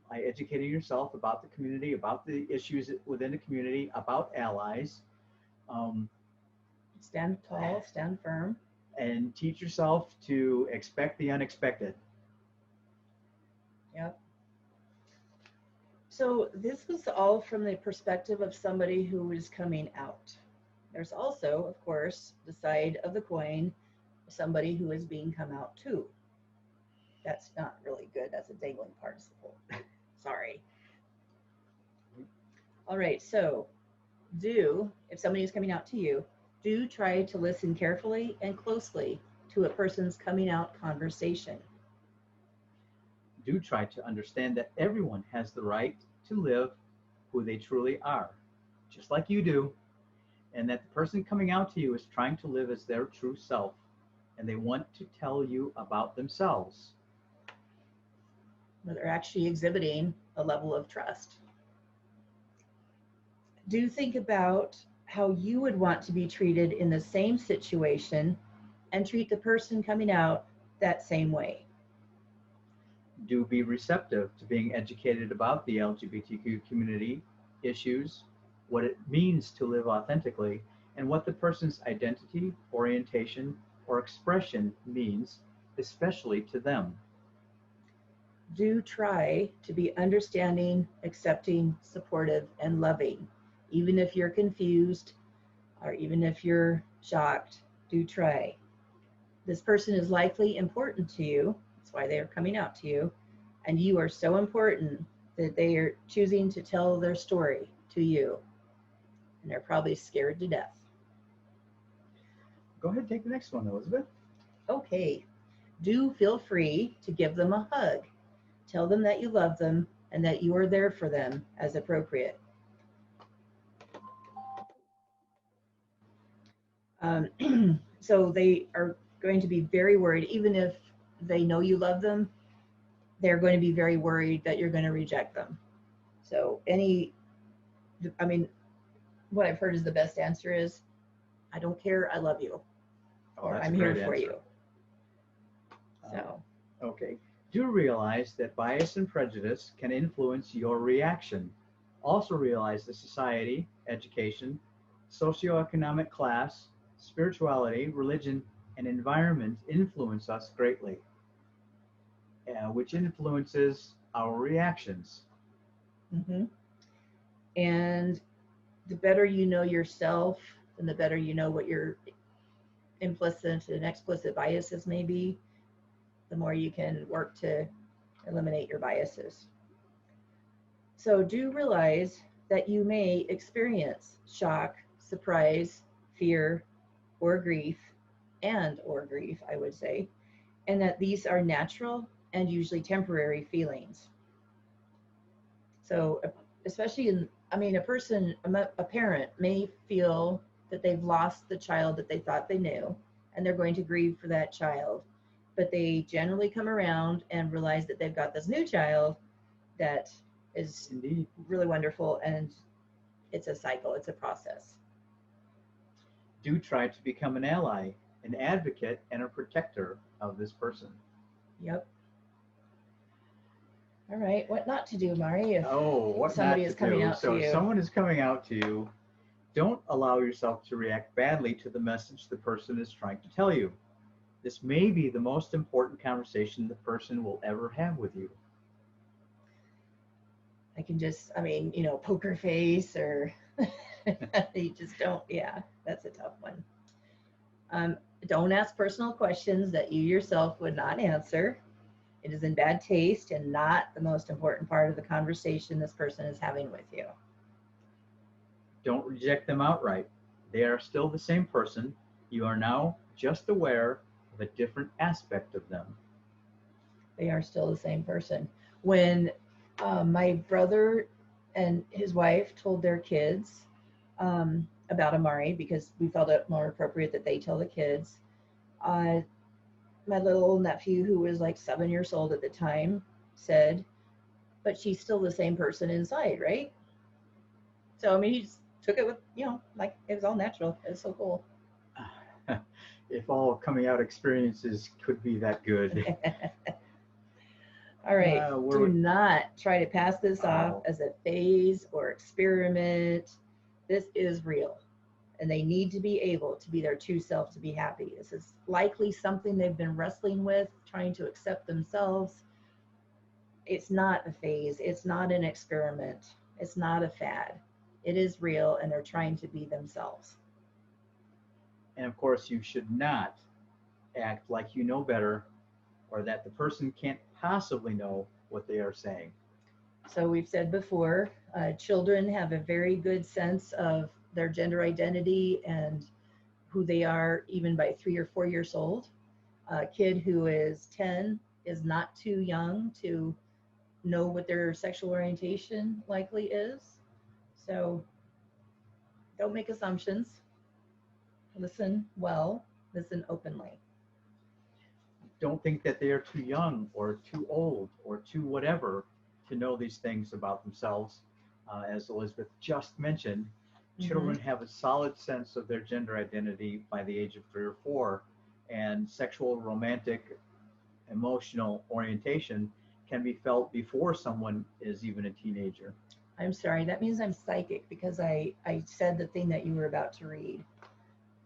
by educating yourself about the community, about the issues within the community, about allies. Stand tall, stand firm. And teach yourself to expect the unexpected. Yep. So this was all from the perspective of somebody who is coming out. There's also, of course, the side of the coin, somebody who is being come out to. That's not really good. That's a dangling participle. Sorry. All right. So if somebody is coming out to you, do try to listen carefully and closely to a person's coming out conversation. Do try to understand that everyone has the right to live who they truly are, just like you do, and that the person coming out to you is trying to live as their true self, and they want to tell you about themselves. They're actually exhibiting a level of trust. Do think about how you would want to be treated in the same situation and treat the person coming out that same way. Do be receptive to being educated about the LGBTQ community issues, what it means to live authentically, and what the person's identity, orientation, or expression means, especially to them. Do try to be understanding, accepting, supportive, and loving. Even if you're confused or even if you're shocked, do try. This person is likely important to you. That's why they are coming out to you. And you are so important that they are choosing to tell their story to you. And they're probably scared to death. Go ahead and take the next one, Elizabeth. Okay. Do feel free to give them a hug. Tell them that you love them and that you are there for them as appropriate. So they are going to be very worried, even if they know you love them, they're going to be very worried that you're going to reject them. So what I've heard is the best answer is, I don't care, I love you. Or I'm here for you. So. Okay. Do realize that bias and prejudice can influence your reaction. Also realize that society, education, socioeconomic class, spirituality, religion, and environment influence us greatly, which influences our reactions. Mm-hmm. And the better you know yourself, and the better you know what your implicit and explicit biases may be, the more you can work to eliminate your biases. So do realize that you may experience shock, surprise, fear, or grief, I would say, and that these are natural and usually temporary feelings. So especially in, I mean, a parent may feel that they've lost the child that they thought they knew, and they're going to grieve for that child. But they generally come around and realize that they've got this new child that is Indeed. really wonderful, and it's a cycle, it's a process. Do try to become an ally, an advocate, and a protector of this person. Yep. All right, what not to do, Mari, if What somebody not is to coming do. out So to if you? someone is coming out to you, don't allow yourself to react badly to the message the person is trying to tell you. This may be the most important conversation the person will ever have with you. I can just, I mean, poker face, or you just don't, yeah, that's a tough one. Don't ask personal questions that you yourself would not answer. It is in bad taste and not the most important part of the conversation this person is having with you. Don't reject them outright. They are still the same person. You are now just aware of a different aspect of them. They are still the same person. When my brother and his wife told their kids about Amari, because we felt it more appropriate that they tell the kids, my little nephew, who was like 7 years old at the time, said, but she's still the same person inside, right? So, I mean, he just took it with, like it was all natural. It was so cool. If all coming out experiences could be that good. All right. Do not try to pass this off as a phase or experiment. This is real. And they need to be able to be their true self to be happy. This is likely something they've been wrestling with, trying to accept themselves. It's not a phase. It's not an experiment. It's not a fad. It is real, and they're trying to be themselves. And of course, you should not act like you know better, or that the person can't possibly know what they are saying. So we've said before, children have a very good sense of their gender identity and who they are even by 3 or 4 years old. A kid who is 10 is not too young to know what their sexual orientation likely is. So don't make assumptions. Listen well, listen openly. Don't think that they are too young or too old or too whatever to know these things about themselves. As Elizabeth just mentioned, children have a solid sense of their gender identity by the age of 3 or 4, and sexual, romantic, emotional orientation can be felt before someone is even a teenager. I'm sorry, that means I'm psychic, because I said the thing that you were about to read.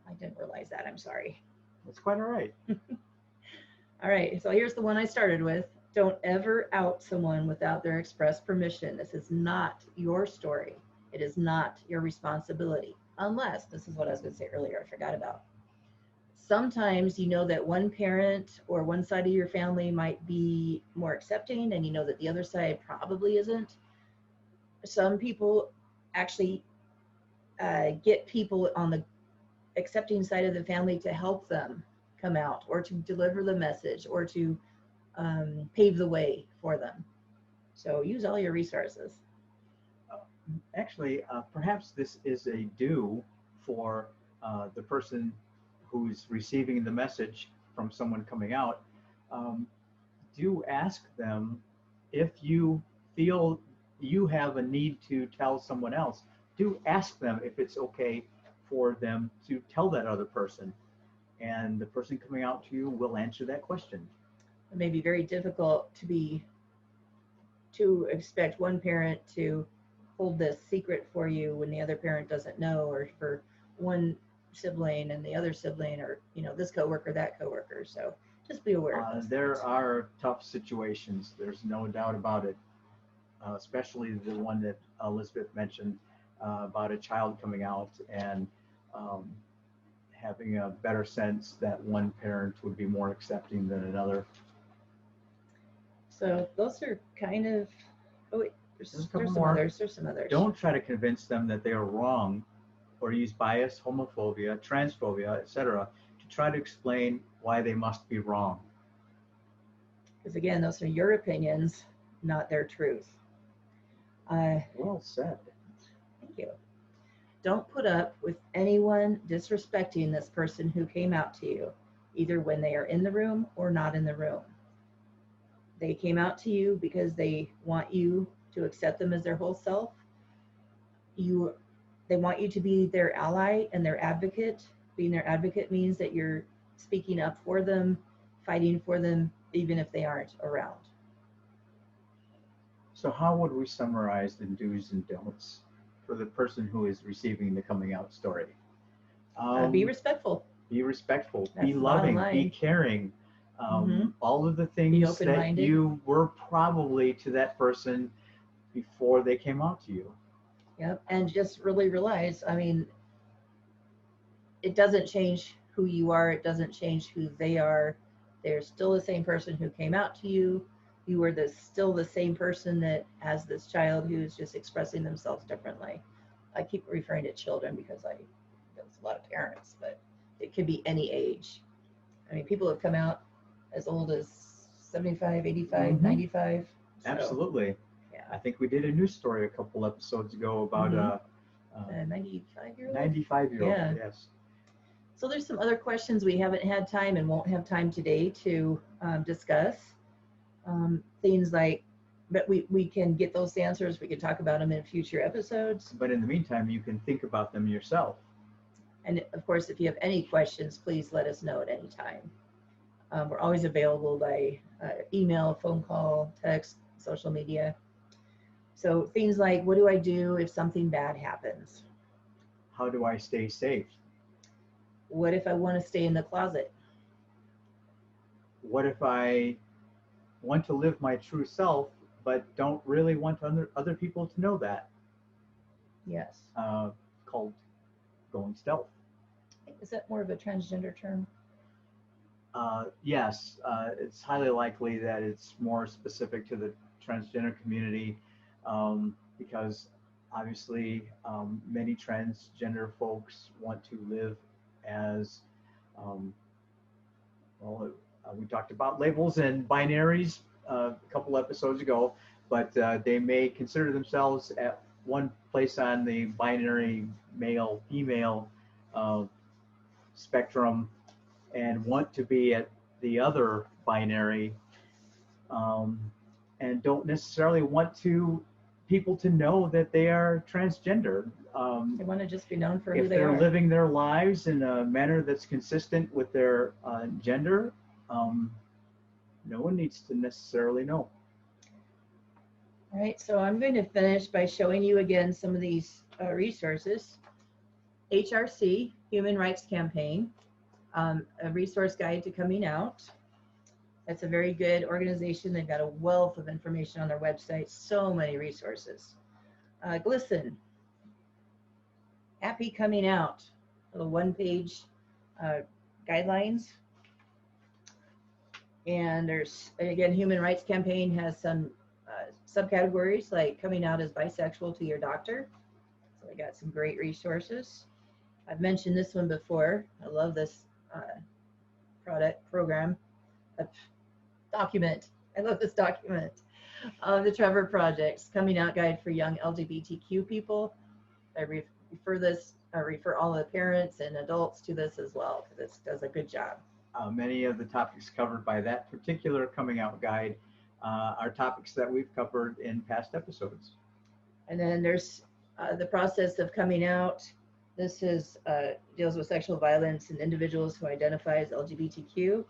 I didn't realize that. I'm sorry. That's quite all right. All right, so here's the one I started with. Don't ever out someone without their express permission. This is not your story. It is not your responsibility, unless, this is what I was going to say earlier, I forgot about. Sometimes you know that one parent or one side of your family might be more accepting, and you know that the other side probably isn't. Some people actually get people on the accepting side of the family to help them come out, or to deliver the message, or to pave the way for them. So use all your resources. Actually, perhaps this is a due for the person who's receiving the message from someone coming out. Do ask them, if you feel you have a need to tell someone else, do ask them if it's okay for them to tell that other person. And the person coming out to you will answer that question. It may be very difficult to expect one parent to hold this secret for you when the other parent doesn't know, or for one sibling and the other sibling, or this coworker, that coworker. So just be aware of those there things. are tough situations, there's no doubt about it, especially the one that Elizabeth mentioned about a child coming out and having a better sense that one parent would be more accepting than another. So those are kind of, oh wait, there's some others. Don't try to convince them that they are wrong, or use bias, homophobia, transphobia, etc., to try to explain why they must be wrong. Because again, those are your opinions, not their truth. Well said. Thank you. Don't put up with anyone disrespecting this person who came out to you, either when they are in the room or not in the room. They came out to you because they want you to accept them as their whole self. They want you to be their ally and their advocate. Being their advocate means that you're speaking up for them, fighting for them, even if they aren't around. So how would we summarize the do's and don'ts for the person who is receiving the coming out story? Be respectful. Be respectful. That's be the bottom loving. Be line. caring. Mhm. All of the things that open-minded. you were probably to that person before they came out to you. Yep. And just really realize, I mean, it doesn't change who you are. It doesn't change who they are. They're still the same person who came out to you. You are still the same person that has this child who's just expressing themselves differently. I keep referring to children because there's a lot of parents, but it could be any age. I mean, people have come out as old as 75, 85, Mhm. 95. So, Absolutely. yeah. I think we did a news story a couple episodes ago about A 95-year-old? 95-year-old. Yeah. Yes. So there's some other questions we haven't had time and won't have time today to discuss. Things like, but we can get those answers. We can talk about them in future episodes. But in the meantime, you can think about them yourself. And of course, if you have any questions, please let us know at any time. We're always available by email, phone call, text, social media. So things like, what do I do if something bad happens? How do I stay safe? What if I want to stay in the closet? What if I want to live my true self, but don't really want other people to know that? Yes. Called going stealth. Is that more of a transgender term? Yes, it's highly likely that it's more specific to the transgender community because obviously many transgender folks want to live as, we talked about labels and binaries a couple episodes ago, but they may consider themselves at one place on the binary male-female spectrum and want to be at the other binary and don't necessarily want people to know that they are transgender. They want to just be known for who If they they're are. living their lives in a manner that's consistent with their gender, no one needs to necessarily know. All right, so I'm going to finish by showing you again some of these resources. HRC, Human Rights Campaign, a resource guide to coming out. That's a very good organization. They've got a wealth of information on their website, so many resources. GLSEN, Happy Coming Out, little one-page guidelines. And there's, again, Human Rights Campaign has some subcategories like coming out as bisexual to your doctor. So they got some great resources. I've mentioned this one before. I love this program, document. I love this document. The Trevor Project's Coming Out Guide for Young LGBTQ People. I refer all the parents and adults to this as well because it does a good job. Many of the topics covered by that particular coming out guide are topics that we've covered in past episodes. And then there's the process of coming out. This deals with sexual violence in individuals who identify as LGBTQ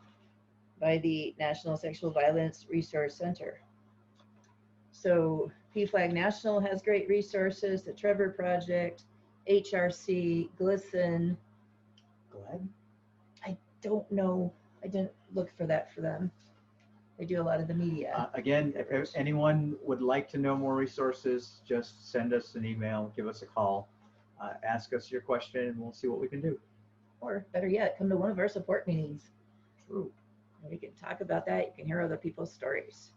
by the National Sexual Violence Resource Center. So PFLAG National has great resources, the Trevor Project, HRC, GLSEN. GLAD? I don't know. I didn't look for that for them. They do a lot of the media. Again, if anyone would like to know more resources, just send us an email, give us a call, ask us your question, and we'll see what we can do. Or better yet, come to one of our support meetings. True. We can talk about that. You can hear other people's stories.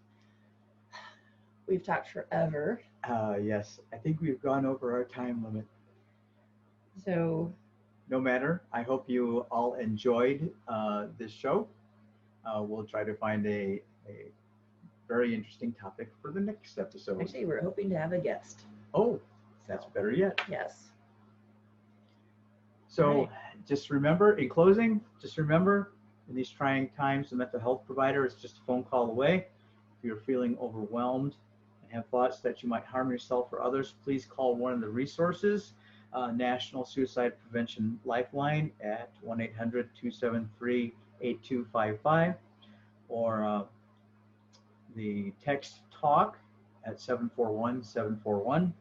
We've talked forever. Yes, I think we've gone over our time limit. So no matter, I hope you all enjoyed this show. We'll try to find a very interesting topic for the next episode. Actually, we're hoping to have a guest. Oh, that's better yet. Yes. So Right. just remember, in closing, in these trying times, the mental health provider is just a phone call away. If you're feeling overwhelmed and have thoughts that you might harm yourself or others, please call one of the resources, National Suicide Prevention Lifeline at 1-800-273-8255, or the text talk at 741-741.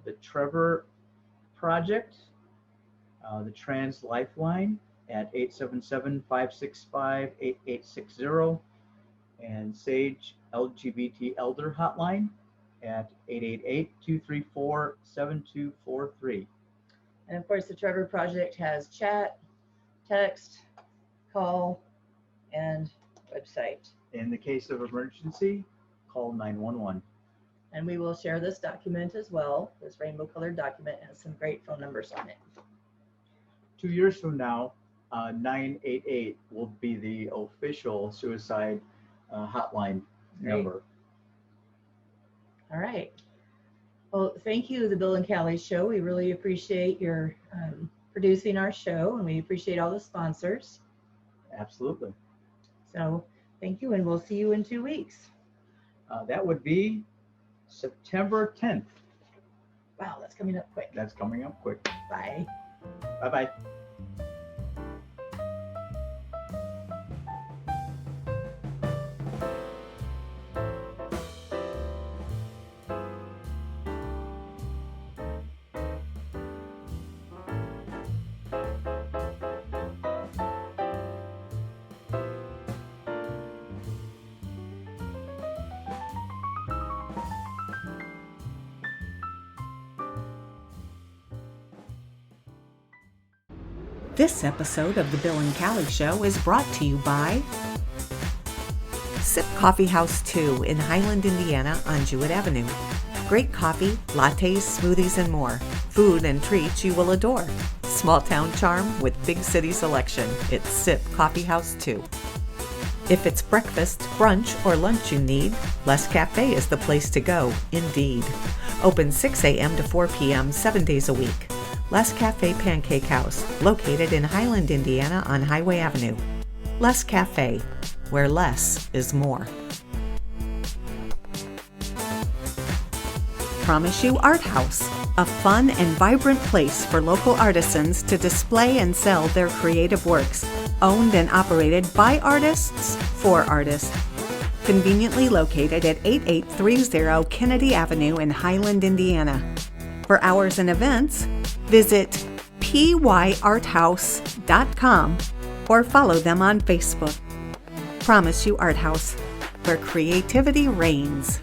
The Trevor Project, the Trans Lifeline at 877-565-8860, and Sage LGBT Elder Hotline at 888-234-7243. And of course, the Trevor Project has chat, text, call, and website. In the case of emergency, call 911. And we will share this document as well. This rainbow colored document has some great phone numbers on it. 2 years from now, 988 will be the official suicide hotline number. All right. Well, thank you, the Bill and Callie Show. We really appreciate your producing our show, and we appreciate all the sponsors. Absolutely. So thank you, and we'll see you in 2 weeks. That would be September 10th. Wow, that's coming up quick. That's coming up quick. Bye. Bye-bye. This episode of The Bill and Callie Show is brought to you by Sip Coffee House 2 in Highland, Indiana on Jewett Avenue. Great coffee, lattes, smoothies, and more. Food and treats you will adore. Small town charm with big city selection. It's Sip Coffee House 2. If it's breakfast, brunch, or lunch you need, Les Cafe is the place to go, indeed. Open 6 a.m. to 4 p.m. 7 days a week. Les Cafe Pancake House, located in Highland, Indiana on Highway Avenue. Les Cafe, where less is more. Promise You Art House, a fun and vibrant place for local artisans to display and sell their creative works, owned and operated by artists for artists. Conveniently located at 8830 Kennedy Avenue in Highland, Indiana. For hours and events, visit pyarthouse.com or follow them on Facebook. Promise You Art House, where creativity reigns.